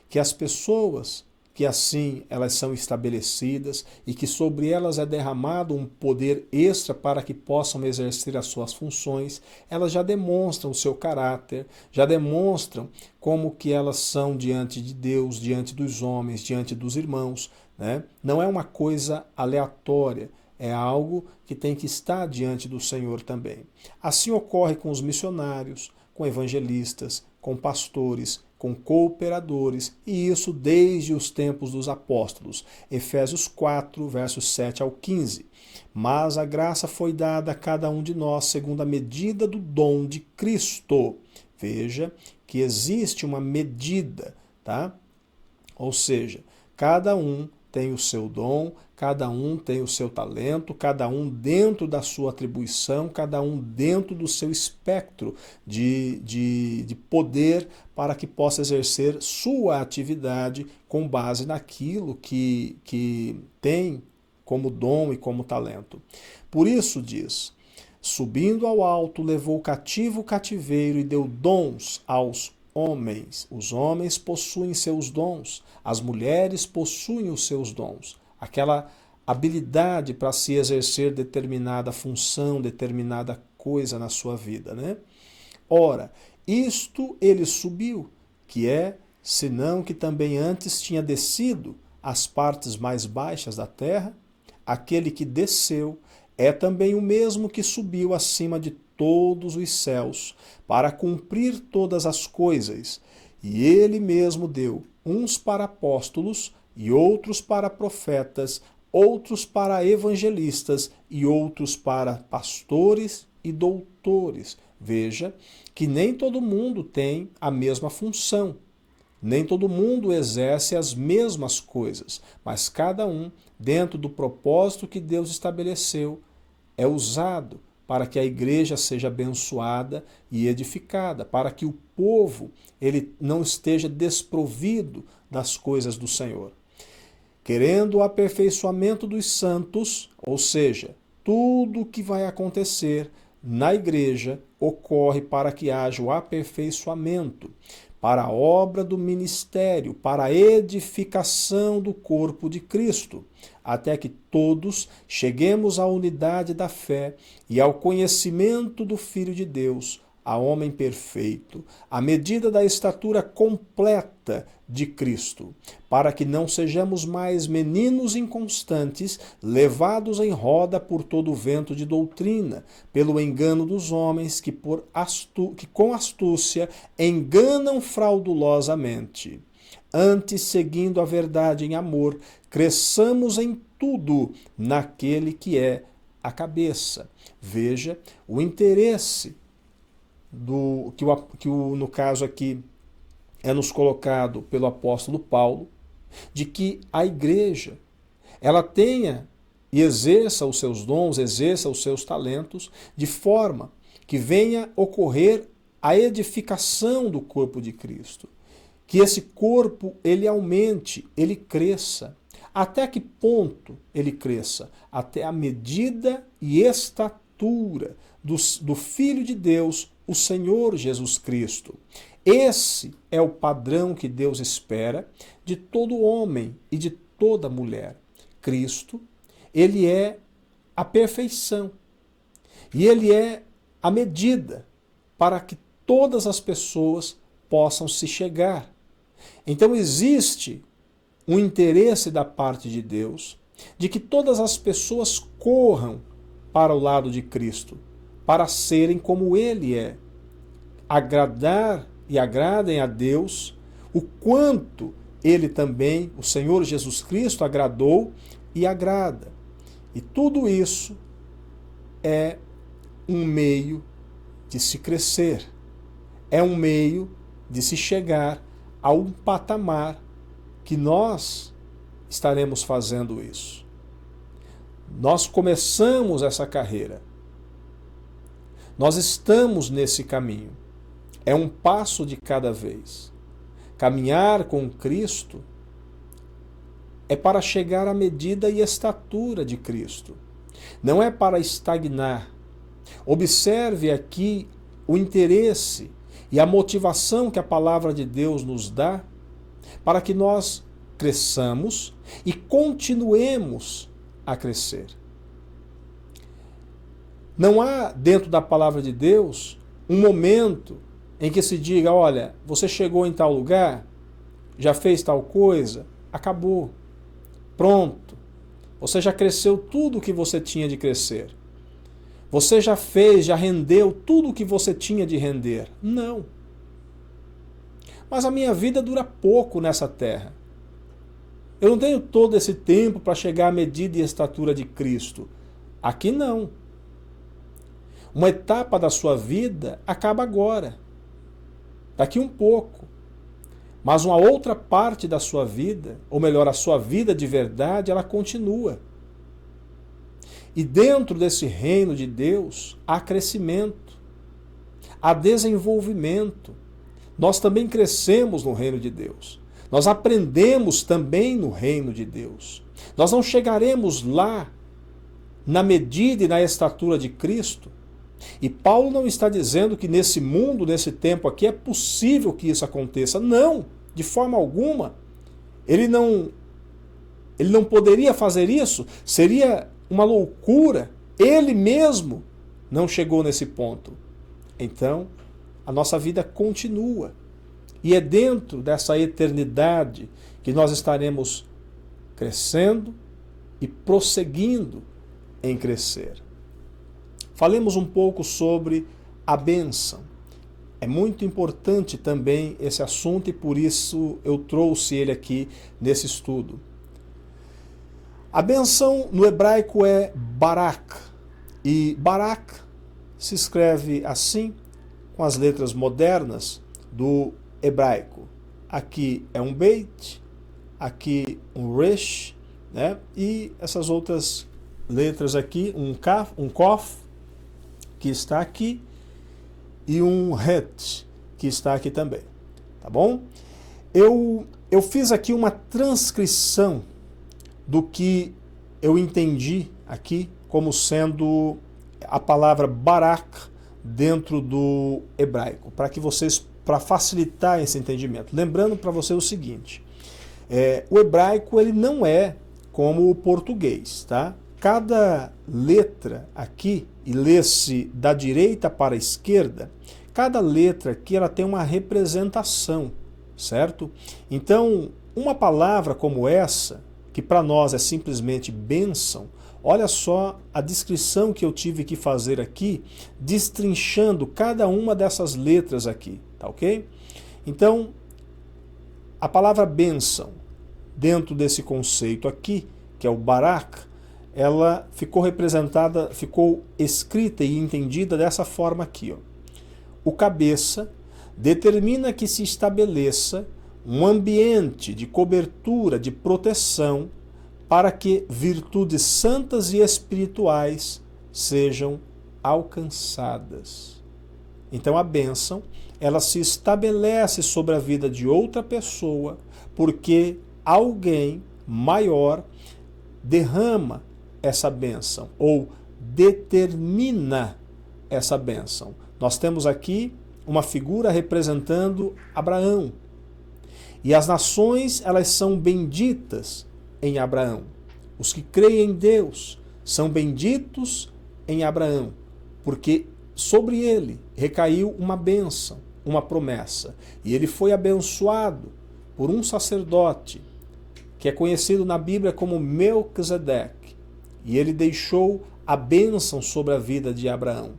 que as pessoas que assim elas são estabelecidas e que sobre elas é derramado um poder extra para que possam exercer as suas funções, elas já demonstram o seu caráter, já demonstram como que elas são diante de Deus, diante dos homens, diante dos irmãos, né? Não é uma coisa aleatória, é algo que tem que estar diante do Senhor também. Assim ocorre com os missionários, com evangelistas, com pastores, com cooperadores, e isso desde os tempos dos apóstolos. Efésios 4, versos 7 ao 15. Mas a graça foi dada a cada um de nós segundo a medida do dom de Cristo. Veja que existe uma medida, tá? Ou seja, cada um tem o seu dom, cada um tem o seu talento, cada um dentro da sua atribuição, cada um dentro do seu espectro de poder para que possa exercer sua atividade com base naquilo que tem como dom e como talento. Por isso diz, subindo ao alto, levou cativo o cativeiro e deu dons aos homens. Os homens possuem seus dons, as mulheres possuem os seus dons. Aquela habilidade para se exercer determinada função, determinada coisa na sua vida, né? Ora, isto ele subiu, que é, senão que também antes tinha descido às partes mais baixas da terra, aquele que desceu é também o mesmo que subiu acima de todos os céus, para cumprir todas as coisas. E ele mesmo deu uns para apóstolos, e outros para profetas, outros para evangelistas, e outros para pastores e doutores. Veja que nem todo mundo tem a mesma função, nem todo mundo exerce as mesmas coisas, mas cada um, dentro do propósito que Deus estabeleceu, é usado para que a igreja seja abençoada e edificada, para que o povo ele não esteja desprovido das coisas do Senhor. Querendo o aperfeiçoamento dos santos, ou seja, tudo o que vai acontecer na igreja ocorre para que haja o aperfeiçoamento, para a obra do ministério, para a edificação do corpo de Cristo, até que todos cheguemos à unidade da fé e ao conhecimento do Filho de Deus, a homem perfeito, à medida da estatura completa de Cristo, para que não sejamos mais meninos inconstantes, levados em roda por todo o vento de doutrina, pelo engano dos homens que com astúcia enganam fraudulosamente. Antes, seguindo a verdade em amor, cresçamos em tudo naquele que é a cabeça. Veja o interesse no caso aqui é nos colocado pelo apóstolo Paulo, de que a igreja ela tenha e exerça os seus dons, exerça os seus talentos, de forma que venha ocorrer a edificação do corpo de Cristo. Que esse corpo ele aumente, ele cresça. Até que ponto ele cresça? Até a medida e estatura do Filho de Deus, o Senhor Jesus Cristo. Esse é o padrão que Deus espera de todo homem e de toda mulher. Cristo, ele é a perfeição. E ele é a medida para que todas as pessoas possam se chegar. Então existe um interesse da parte de Deus de que todas as pessoas corram para o lado de Cristo, para serem como Ele é, agradar e agradem a Deus, o quanto Ele também, o Senhor Jesus Cristo, agradou e agrada. E tudo isso é um meio de se crescer, é um meio de se chegar a um patamar que nós estaremos fazendo isso. Nós começamos essa carreira. Nós estamos nesse caminho. É um passo de cada vez. Caminhar com Cristo é para chegar à medida e estatura de Cristo. Não é para estagnar. Observe aqui o interesse e a motivação que a palavra de Deus nos dá para que nós cresçamos e continuemos a crescer. Não há dentro da palavra de Deus um momento em que se diga, olha, você chegou em tal lugar, já fez tal coisa, acabou, pronto. Você já cresceu tudo o que você tinha de crescer. Você já fez, já rendeu tudo o que você tinha de render. Não. Mas a minha vida dura pouco nessa terra. Eu não tenho todo esse tempo para chegar à medida e estatura de Cristo. Aqui não. Uma etapa da sua vida acaba agora. Daqui um pouco. Mas uma outra parte da sua vida, ou melhor, a sua vida de verdade, ela continua. E dentro desse reino de Deus há crescimento, há desenvolvimento. Nós também crescemos no reino de Deus. Nós aprendemos também no reino de Deus. Nós não chegaremos lá na medida e na estatura de Cristo. E Paulo não está dizendo que nesse mundo, nesse tempo aqui, é possível que isso aconteça. Não, de forma alguma. Ele não poderia fazer isso. Seria uma loucura. Ele mesmo não chegou nesse ponto. Então, a nossa vida continua. E é dentro dessa eternidade que nós estaremos crescendo e prosseguindo em crescer. Falemos um pouco sobre a bênção. É muito importante também esse assunto e por isso eu trouxe ele aqui nesse estudo. A bênção no hebraico é barak. E barak se escreve assim, com as letras modernas do hebraico. Aqui é um beit, aqui um resh, né? E essas outras letras aqui, um kaf, um kof, que está aqui, e um het, que está aqui também. Tá bom? Eu fiz aqui uma transcrição do que eu entendi aqui como sendo a palavra barak dentro do hebraico, para facilitar esse entendimento. Lembrando para você o seguinte, o hebraico ele não é como o português, tá? Cada letra aqui, e lê-se da direita para a esquerda, cada letra aqui ela tem uma representação, certo? Então, uma palavra como essa, que para nós é simplesmente bênção, olha só a descrição que eu tive que fazer aqui, destrinchando cada uma dessas letras aqui, tá ok? Então, a palavra bênção, dentro desse conceito aqui, que é o barak, ela ficou representada, ficou escrita e entendida dessa forma aqui. Ó. O cabeça determina que se estabeleça um ambiente de cobertura, de proteção, para que virtudes santas e espirituais sejam alcançadas. Então a bênção, ela se estabelece sobre a vida de outra pessoa, porque alguém maior derrama essa bênção, ou determina essa bênção. Nós temos aqui uma figura representando Abraão. E as nações, elas são benditas em Abraão. Os que creem em Deus são benditos em Abraão, porque sobre ele recaiu uma bênção, uma promessa. E ele foi abençoado por um sacerdote, que é conhecido na Bíblia como Melquisedeque. E ele deixou a bênção sobre a vida de Abraão.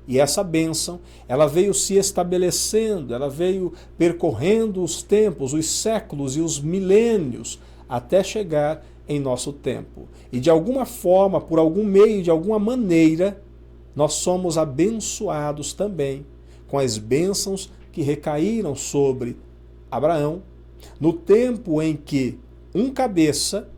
E essa bênção, ela veio se estabelecendo, ela veio percorrendo os tempos, os séculos e os milênios, até chegar em nosso tempo. E de alguma forma, por algum meio, de alguma maneira, nós somos abençoados também com as bênçãos que recaíram sobre Abraão, no tempo em que um cabeça,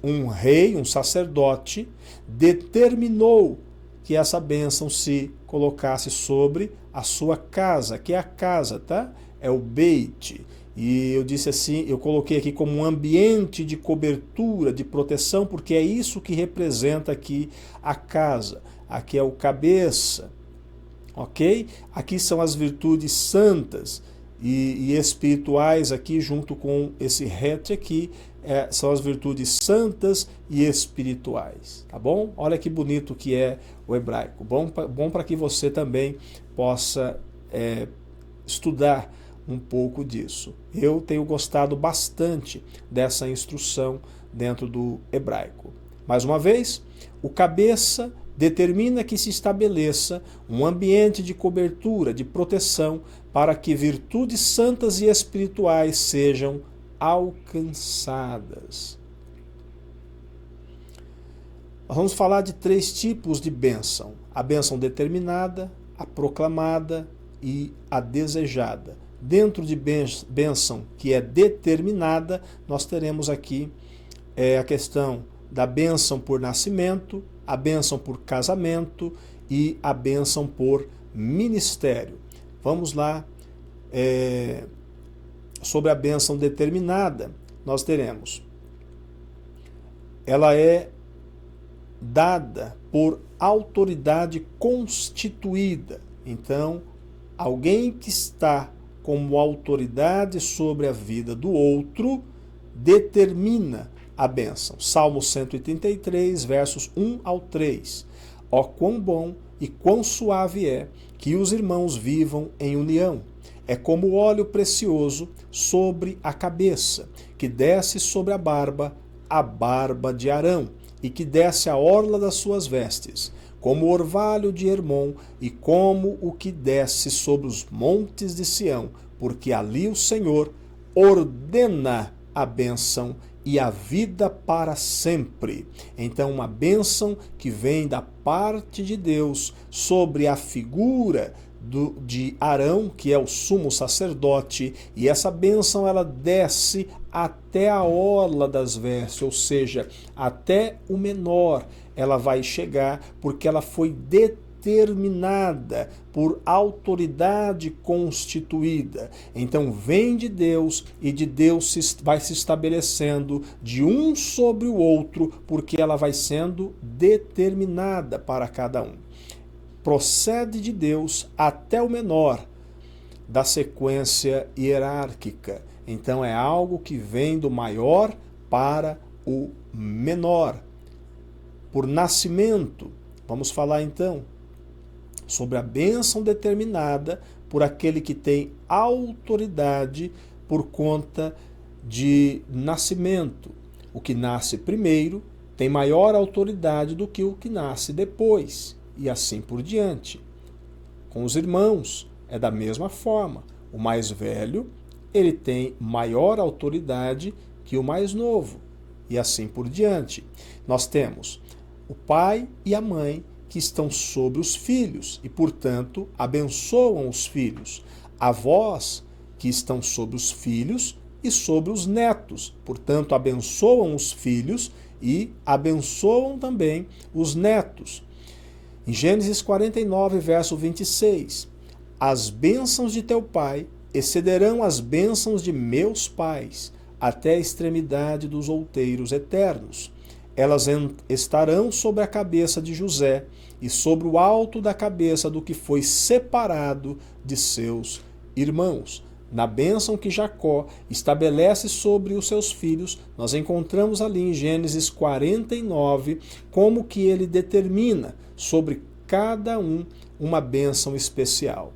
um rei, um sacerdote, determinou que essa bênção se colocasse sobre a sua casa, que é a casa, tá? é o Beit. E eu disse assim, eu coloquei aqui como um ambiente de cobertura, de proteção, porque é isso que representa aqui a casa. Aqui é o cabeça, ok? Aqui são as virtudes santas e espirituais aqui, junto com esse het aqui, são as virtudes santas e espirituais, tá bom? Olha que bonito que é o hebraico. Bom para que você também possa estudar um pouco disso. Eu tenho gostado bastante dessa instrução dentro do hebraico. Mais uma vez, o cabeça determina que se estabeleça um ambiente de cobertura, de proteção, para que virtudes santas e espirituais sejam alcançadas. Nós vamos falar de 3 tipos de bênção: a bênção determinada, a proclamada e a desejada. Dentro de bênção que é determinada, nós teremos aqui a questão da bênção por nascimento, a bênção por casamento e a bênção por ministério. Vamos lá, sobre a bênção determinada, nós teremos, ela é dada por autoridade constituída. Então, alguém que está como autoridade sobre a vida do outro determina a bênção. Salmo 133, versos 1 ao 3. Ó quão bom e quão suave é que os irmãos vivam em união. É como óleo precioso sobre a cabeça, que desce sobre a barba de Arão, e que desce a orla das suas vestes, como o orvalho de Hermon, e como o que desce sobre os montes de Sião, porque ali o Senhor ordena a bênção e a vida para sempre. Então, uma bênção que vem da parte de Deus sobre a figura de Arão, que é o sumo sacerdote, e essa bênção ela desce até a orla das vestes, ou seja, até o menor ela vai chegar, porque ela foi determinada por autoridade constituída. Então vem de Deus e de Deus vai se estabelecendo de um sobre o outro, porque ela vai sendo determinada para cada um. Procede de Deus até o menor da sequência hierárquica. Então é algo que vem do maior para o menor. Por nascimento, vamos falar então sobre a bênção determinada por aquele que tem autoridade por conta de nascimento. O que nasce primeiro tem maior autoridade do que o que nasce depois, e assim por diante. Com os irmãos, é da mesma forma. O mais velho, ele tem maior autoridade que o mais novo, e assim por diante. Nós temos o pai e a mãe que estão sobre os filhos e, portanto, abençoam os filhos. Avós que estão sobre os filhos e sobre os netos, portanto, abençoam os filhos e abençoam também os netos. Em Gênesis 49, verso 26, as bênçãos de teu pai excederão as bênçãos de meus pais, até a extremidade dos outeiros eternos. Elas estarão sobre a cabeça de José e sobre o alto da cabeça do que foi separado de seus irmãos. Na bênção que Jacó estabelece sobre os seus filhos, nós encontramos ali em Gênesis 49 como que ele determina sobre cada um uma bênção especial.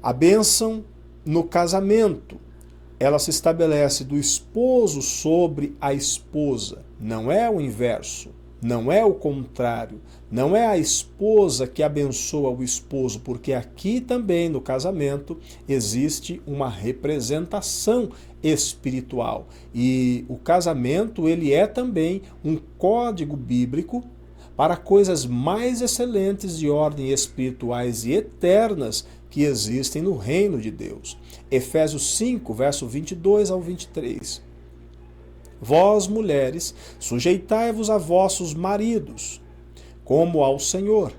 A bênção no casamento, ela se estabelece do esposo sobre a esposa. Não é o inverso, não é o contrário, não é a esposa que abençoa o esposo, porque aqui também no casamento existe uma representação espiritual. E o casamento, ele é também um código bíblico para coisas mais excelentes de ordem espirituais e eternas que existem no reino de Deus. Efésios 5, verso 22 ao 23. Vós, mulheres, sujeitai-vos a vossos maridos, como ao Senhor,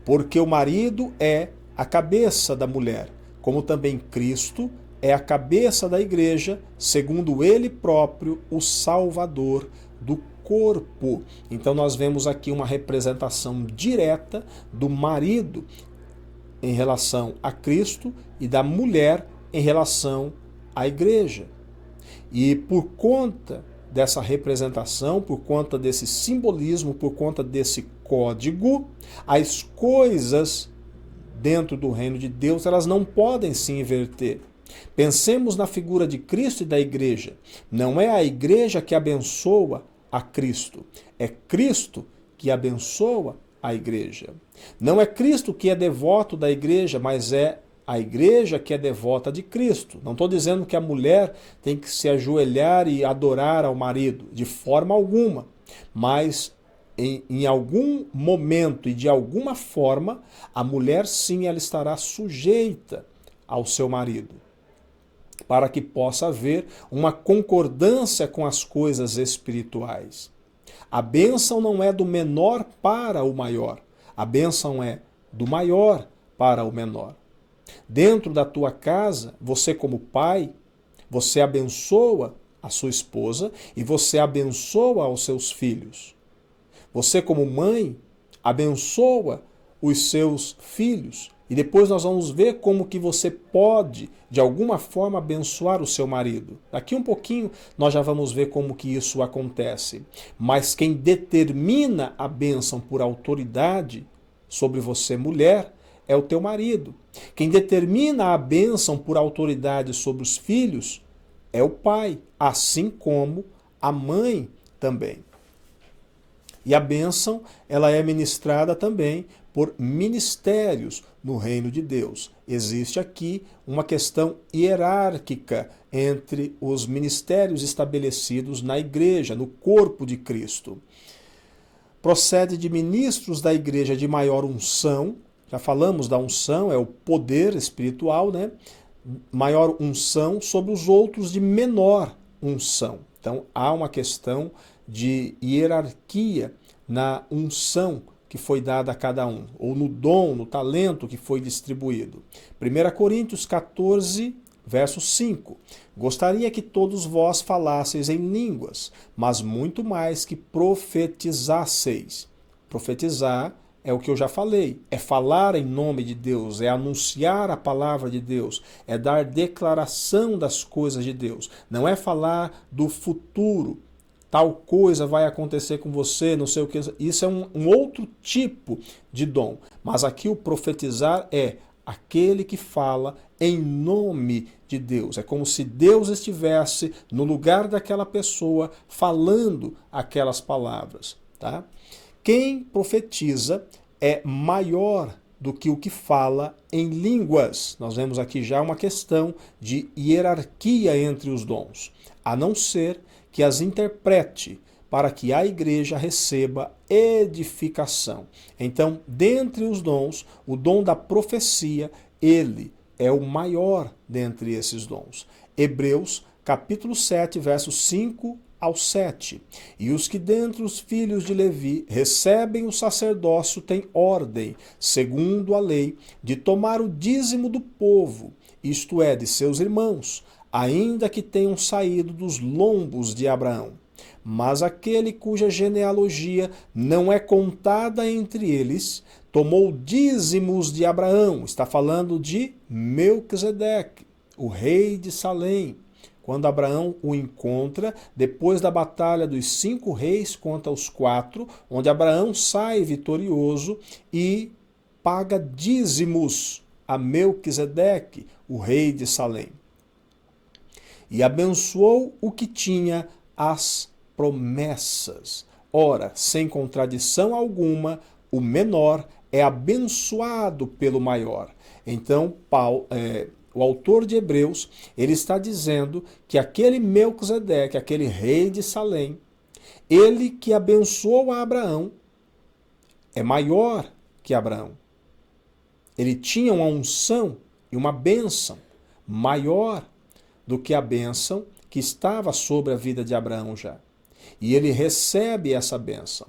porque o marido é a cabeça da mulher, como também Cristo é a cabeça da igreja, segundo ele próprio, o Salvador do corpo. Então nós vemos aqui uma representação direta do marido em relação a Cristo e da mulher em relação à igreja. E por conta dessa representação, por conta desse simbolismo, por conta desse código, as coisas dentro do reino de Deus, elas não podem se inverter. Pensemos na figura de Cristo e da igreja. Não é a igreja que abençoa a Cristo, é Cristo que abençoa a igreja. Não é Cristo que é devoto da igreja, mas é a igreja que é devota de Cristo. Não estou dizendo que a mulher tem que se ajoelhar e adorar ao marido, de forma alguma. Mas em algum momento e de alguma forma, a mulher sim, ela estará sujeita ao seu marido, para que possa haver uma concordância com as coisas espirituais. A bênção não é do menor para o maior, a bênção é do maior para o menor. Dentro da tua casa, você como pai, você abençoa a sua esposa e você abençoa os seus filhos. Você como mãe, abençoa os seus filhos. E depois nós vamos ver como que você pode, de alguma forma, abençoar o seu marido. Daqui um pouquinho nós já vamos ver como que isso acontece. Mas quem determina a bênção por autoridade sobre você, mulher, é o teu marido. Quem determina a bênção por autoridade sobre os filhos é o pai, assim como a mãe também. E a bênção, ela é ministrada também por ministérios no reino de Deus. Existe aqui uma questão hierárquica entre os ministérios estabelecidos na igreja, no corpo de Cristo. Procede de ministros da igreja de maior unção, já falamos da unção, é o poder espiritual, né? Maior unção sobre os outros de menor unção. Então há uma questão de hierarquia na unção que foi dada a cada um, ou no dom, no talento que foi distribuído. 1 Coríntios 14, verso 5. Gostaria que todos vós falasseis em línguas, mas muito mais que profetizasseis. Profetizar é o que eu já falei, é falar em nome de Deus, é anunciar a palavra de Deus, é dar declaração das coisas de Deus. Não é falar do futuro, tal coisa vai acontecer com você, não sei o que. Isso é um outro tipo de dom. Mas aqui o profetizar é aquele que fala em nome de Deus. É como se Deus estivesse no lugar daquela pessoa falando aquelas palavras. Tá? Quem profetiza é maior do que o que fala em línguas. Nós vemos aqui já uma questão de hierarquia entre os dons, a não ser que as interprete para que a igreja receba edificação. Então, dentre os dons, o dom da profecia, ele é o maior dentre esses dons. Hebreus, capítulo 7, versos 5 ao 7. E os que dentre os filhos de Levi recebem o sacerdócio têm ordem, segundo a lei, de tomar o dízimo do povo, isto é, de seus irmãos, ainda que tenham saído dos lombos de Abraão. Mas aquele cuja genealogia não é contada entre eles, tomou dízimos de Abraão. Está falando de Melquisedeque, o rei de Salém. Quando Abraão o encontra, depois da batalha dos 5 reis contra os 4, onde Abraão sai vitorioso e paga dízimos a Melquisedeque, o rei de Salém. E abençoou o que tinha as promessas. Ora, sem contradição alguma, o menor é abençoado pelo maior. Então, o autor de Hebreus, ele está dizendo que aquele Melquisedeque, aquele rei de Salém, ele que abençoou a Abraão, é maior que Abraão. Ele tinha uma unção e uma bênção maior do que a bênção que estava sobre a vida de Abraão já. E ele recebe essa bênção.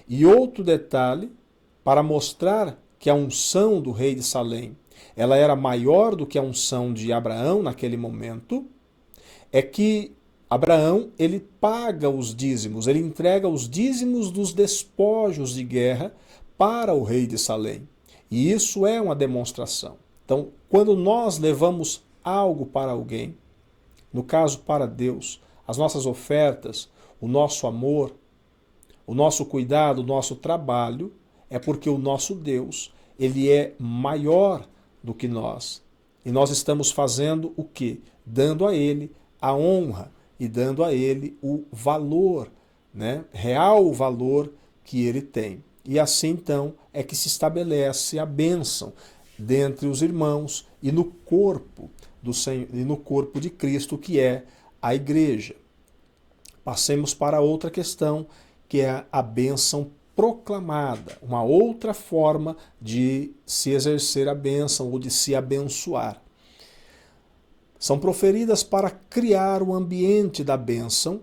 E outro detalhe, para mostrar que a unção do rei de Salém ela era maior do que a unção de Abraão naquele momento, é que Abraão, ele paga os dízimos, ele entrega os dízimos dos despojos de guerra para o rei de Salém. E isso é uma demonstração. Então, quando nós levamos algo para alguém, no caso para Deus, as nossas ofertas, o nosso amor, o nosso cuidado, o nosso trabalho, é porque o nosso Deus, ele é maior do que nós. E nós estamos fazendo o quê? Dando a ele a honra e dando a ele o valor, né? Real valor que ele tem. E assim, então, é que se estabelece a bênção dentre os irmãos e no corpo do Senhor, e no corpo de Cristo, que é a igreja. Passemos para outra questão, que é a bênção proclamada, uma outra forma de se exercer a bênção ou de se abençoar. São proferidas para criar o ambiente da bênção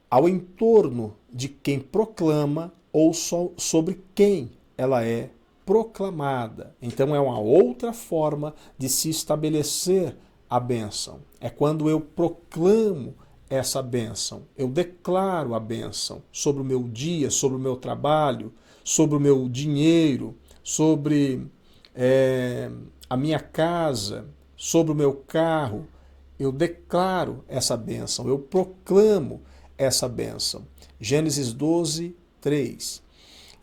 ao entorno de quem proclama ou sobre quem ela é proclamada. Então é uma outra forma de se estabelecer a bênção. É quando eu proclamo essa bênção, eu declaro a bênção sobre o meu dia, sobre o meu trabalho, sobre o meu dinheiro, sobre a minha casa, sobre o meu carro. Eu declaro essa bênção, eu proclamo essa bênção. Gênesis 12, 3.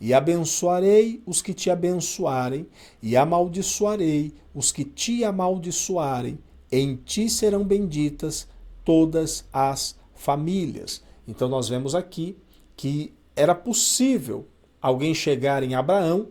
E abençoarei os que te abençoarem, e amaldiçoarei os que te amaldiçoarem. Em ti serão benditas todas as famílias. Então nós vemos aqui que era possível alguém chegar em Abraão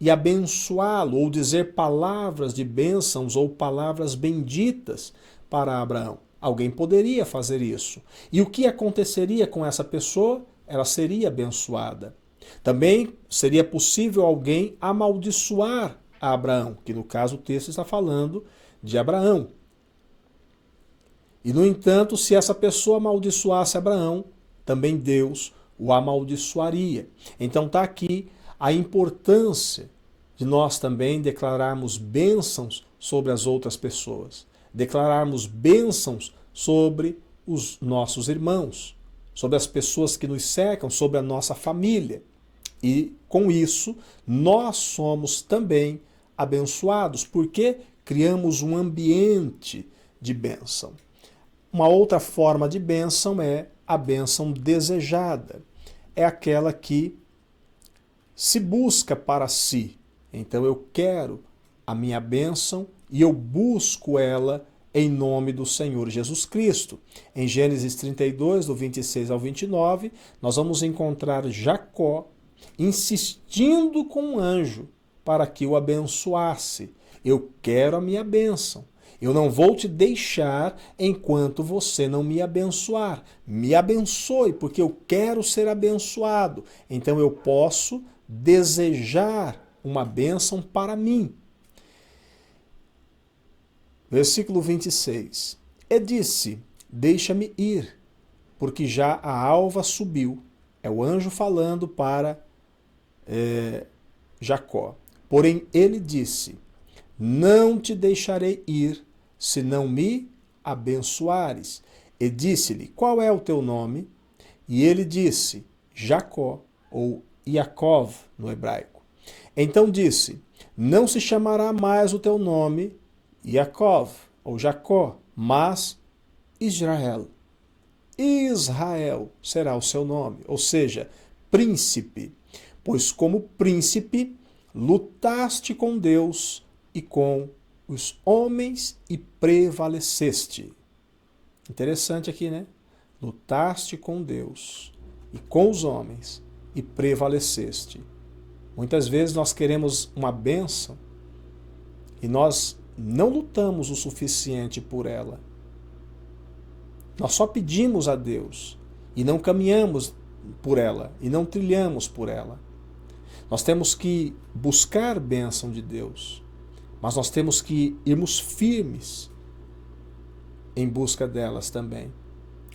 e abençoá-lo, ou dizer palavras de bênçãos ou palavras benditas para Abraão. Alguém poderia fazer isso. E o que aconteceria com essa pessoa? Ela seria abençoada. Também seria possível alguém amaldiçoar a Abraão, que no caso o texto está falando de Abraão. E, no entanto, se essa pessoa amaldiçoasse Abraão, também Deus o amaldiçoaria. Então está aqui a importância de nós também declararmos bênçãos sobre as outras pessoas, declararmos bênçãos sobre os nossos irmãos, sobre as pessoas que nos cercam, sobre a nossa família. E, com isso, nós somos também abençoados, porque criamos um ambiente de bênção. Uma outra forma de bênção é a bênção desejada. É aquela que se busca para si. Então eu quero a minha bênção e eu busco ela em nome do Senhor Jesus Cristo. Em Gênesis 32, do 26 ao 29, nós vamos encontrar Jacó insistindo com o anjo para que o abençoasse. Eu quero a minha bênção. Eu não vou te deixar enquanto você não me abençoar. Me abençoe, porque eu quero ser abençoado. Então eu posso desejar uma bênção para mim. Versículo 26. E disse: deixa-me ir, porque já a alva subiu. É o anjo falando para Jacó. Porém ele disse: não te deixarei ir, se não me abençoares. E disse-lhe: qual é o teu nome? E ele disse: Jacó, ou Yaakov no hebraico. Então disse: não se chamará mais o teu nome Yaakov, ou Jacó, mas Israel. Israel será o seu nome, ou seja, príncipe, pois como príncipe lutaste com Deus e com os homens e prevaleceste. Interessante aqui, né? Lutaste com Deus e com os homens e prevaleceste. Muitas vezes nós queremos uma bênção e nós não lutamos o suficiente por ela. Nós só pedimos a Deus e não caminhamos por ela e não trilhamos por ela. Nós temos que buscar bênção de Deus, mas nós temos que irmos firmes em busca delas também.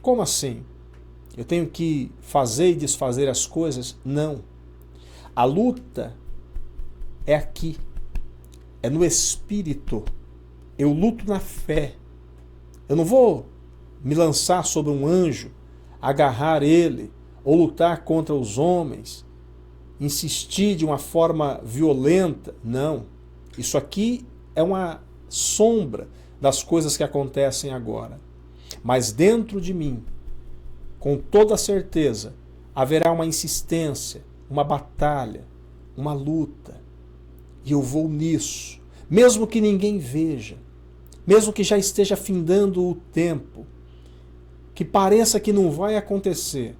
Como assim? Eu tenho que fazer e desfazer as coisas? Não. A luta é aqui. é no espírito. Eu luto na fé. Eu não vou me lançar sobre um anjo, agarrar ele, ou lutar contra os homens, insistir de uma forma violenta. Não. Isso aqui é uma sombra das coisas que acontecem agora. Mas dentro de mim, com toda certeza, haverá uma insistência, uma batalha, uma luta. E eu vou nisso, mesmo que ninguém veja, mesmo que já esteja findando o tempo, que pareça que não vai acontecer,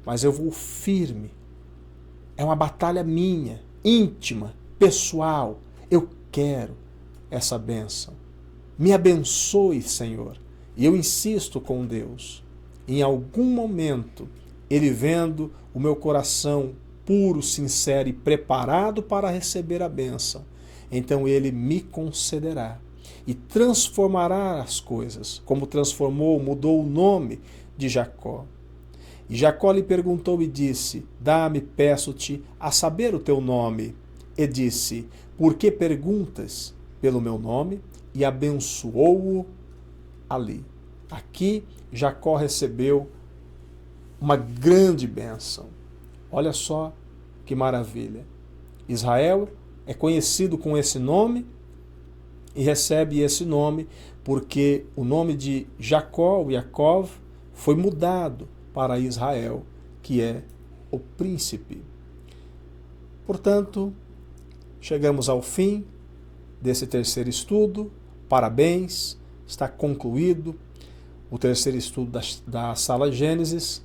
mas eu vou firme. É uma batalha minha, íntima, pessoal. Eu quero essa bênção. Me abençoe, Senhor. E eu insisto com Deus. Em algum momento, Ele vendo o meu coração puro, sincero e preparado para receber a bênção, então Ele me concederá e transformará as coisas, como transformou, mudou o nome de Jacó. E Jacó lhe perguntou e disse: dá-me, peço-te, a saber o teu nome. E disse: por que perguntas pelo meu nome? E abençoou-o ali. Aqui Jacó recebeu uma grande bênção. Olha só que maravilha. Israel é conhecido com esse nome e recebe esse nome porque o nome de Jacó, o Yaakov, foi mudado para Israel, que é o príncipe. Portanto, chegamos ao fim desse terceiro estudo. Parabéns, está concluído o terceiro estudo da Sala Gênesis.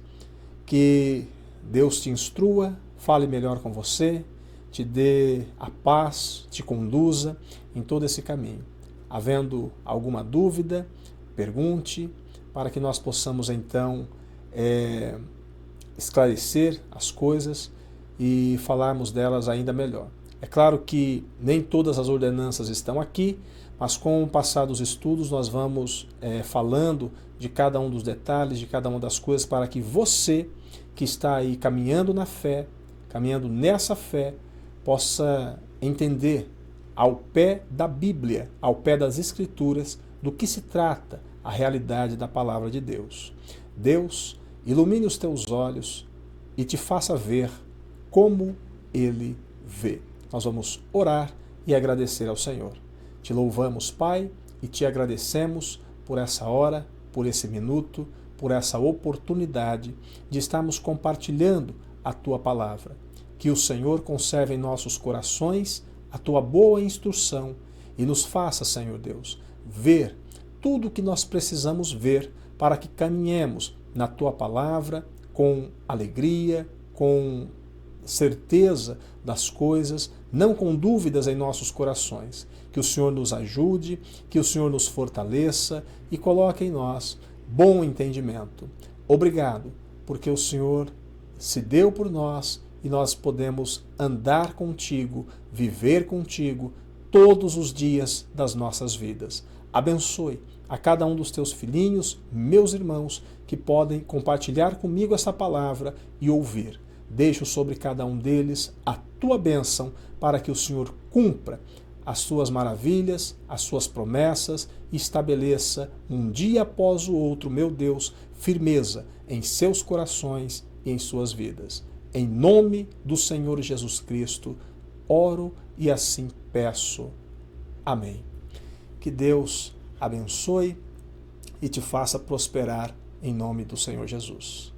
Que Deus te instrua, fale melhor com você, te dê a paz, te conduza em todo esse caminho. Havendo alguma dúvida, pergunte, para que nós possamos então esclarecer as coisas e falarmos delas ainda melhor. É claro que nem todas as ordenanças estão aqui, mas com o passar dos estudos nós vamos falando de cada um dos detalhes, de cada uma das coisas, para que você que está aí caminhando na fé, caminhando nessa fé, possa entender ao pé da Bíblia, ao pé das Escrituras, do que se trata a realidade da palavra de Deus. Deus ilumine os teus olhos e te faça ver como Ele vê. Nós vamos orar e agradecer ao Senhor. Te louvamos, Pai, e te agradecemos por essa hora, por esse minuto, por essa oportunidade de estarmos compartilhando a Tua palavra. Que o Senhor conserve em nossos corações a Tua boa instrução e nos faça, Senhor Deus, ver tudo o que nós precisamos ver para que caminhemos na Tua palavra com alegria, com certeza das coisas, não com dúvidas em nossos corações. Que o Senhor nos ajude, que o Senhor nos fortaleça e coloque em nós bom entendimento. Obrigado, porque o Senhor se deu por nós e nós podemos andar contigo, viver contigo todos os dias das nossas vidas. Abençoe a cada um dos teus filhinhos, meus irmãos, que podem compartilhar comigo essa palavra e ouvir. Deixo sobre cada um deles a tua bênção para que o Senhor cumpra as suas maravilhas, as suas promessas e estabeleça um dia após o outro, meu Deus, firmeza em seus corações e em suas vidas. Em nome do Senhor Jesus Cristo, oro e assim peço. Amém. Que Deus abençoe e te faça prosperar em nome do Senhor Jesus.